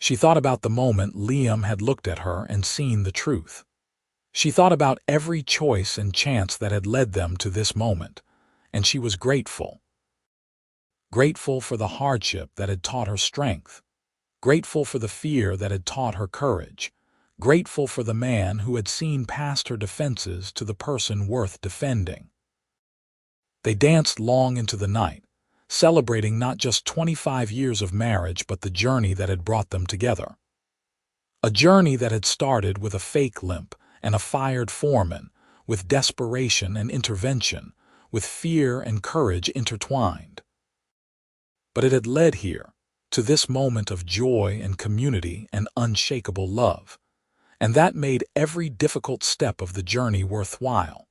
She thought about the moment Liam had looked at her and seen the truth. She thought about every choice and chance that had led them to this moment, and she was grateful. Grateful for the hardship that had taught her strength, grateful for the fear that had taught her courage, grateful for the man who had seen past her defenses to the person worth defending. They danced long into the night, celebrating not just 25 years of marriage but the journey that had brought them together. A journey that had started with a fake limp and a fired foreman, with desperation and intervention, with fear and courage intertwined. But it had led here, to this moment of joy and community and unshakable love. And that made every difficult step of the journey worthwhile.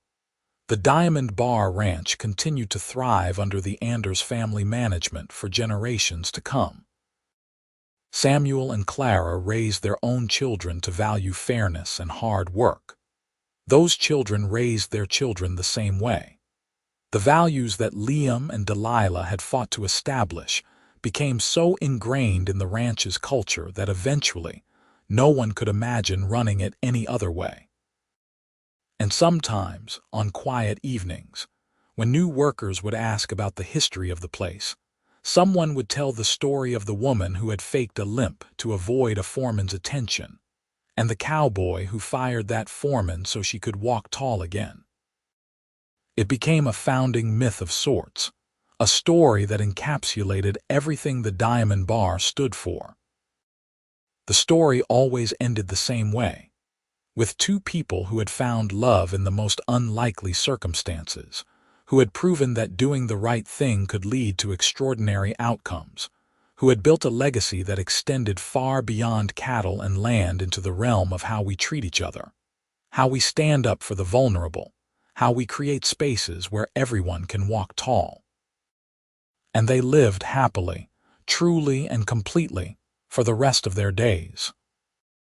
The Diamond Bar Ranch continued to thrive under the Anders family management for generations to come. Samuel and Clara raised their own children to value fairness and hard work. Those children raised their children the same way. The values that Liam and Delilah had fought to establish became so ingrained in the ranch's culture that eventually no one could imagine running it any other way. And sometimes, on quiet evenings, when new workers would ask about the history of the place, someone would tell the story of the woman who had faked a limp to avoid a foreman's attention, and the cowboy who fired that foreman so she could walk tall again. It became a founding myth of sorts, a story that encapsulated everything the Diamond Bar stood for. The story always ended the same way, with two people who had found love in the most unlikely circumstances, who had proven that doing the right thing could lead to extraordinary outcomes, who had built a legacy that extended far beyond cattle and land into the realm of how we treat each other, how we stand up for the vulnerable, how we create spaces where everyone can walk tall. And they lived happily, truly and completely, for the rest of their days.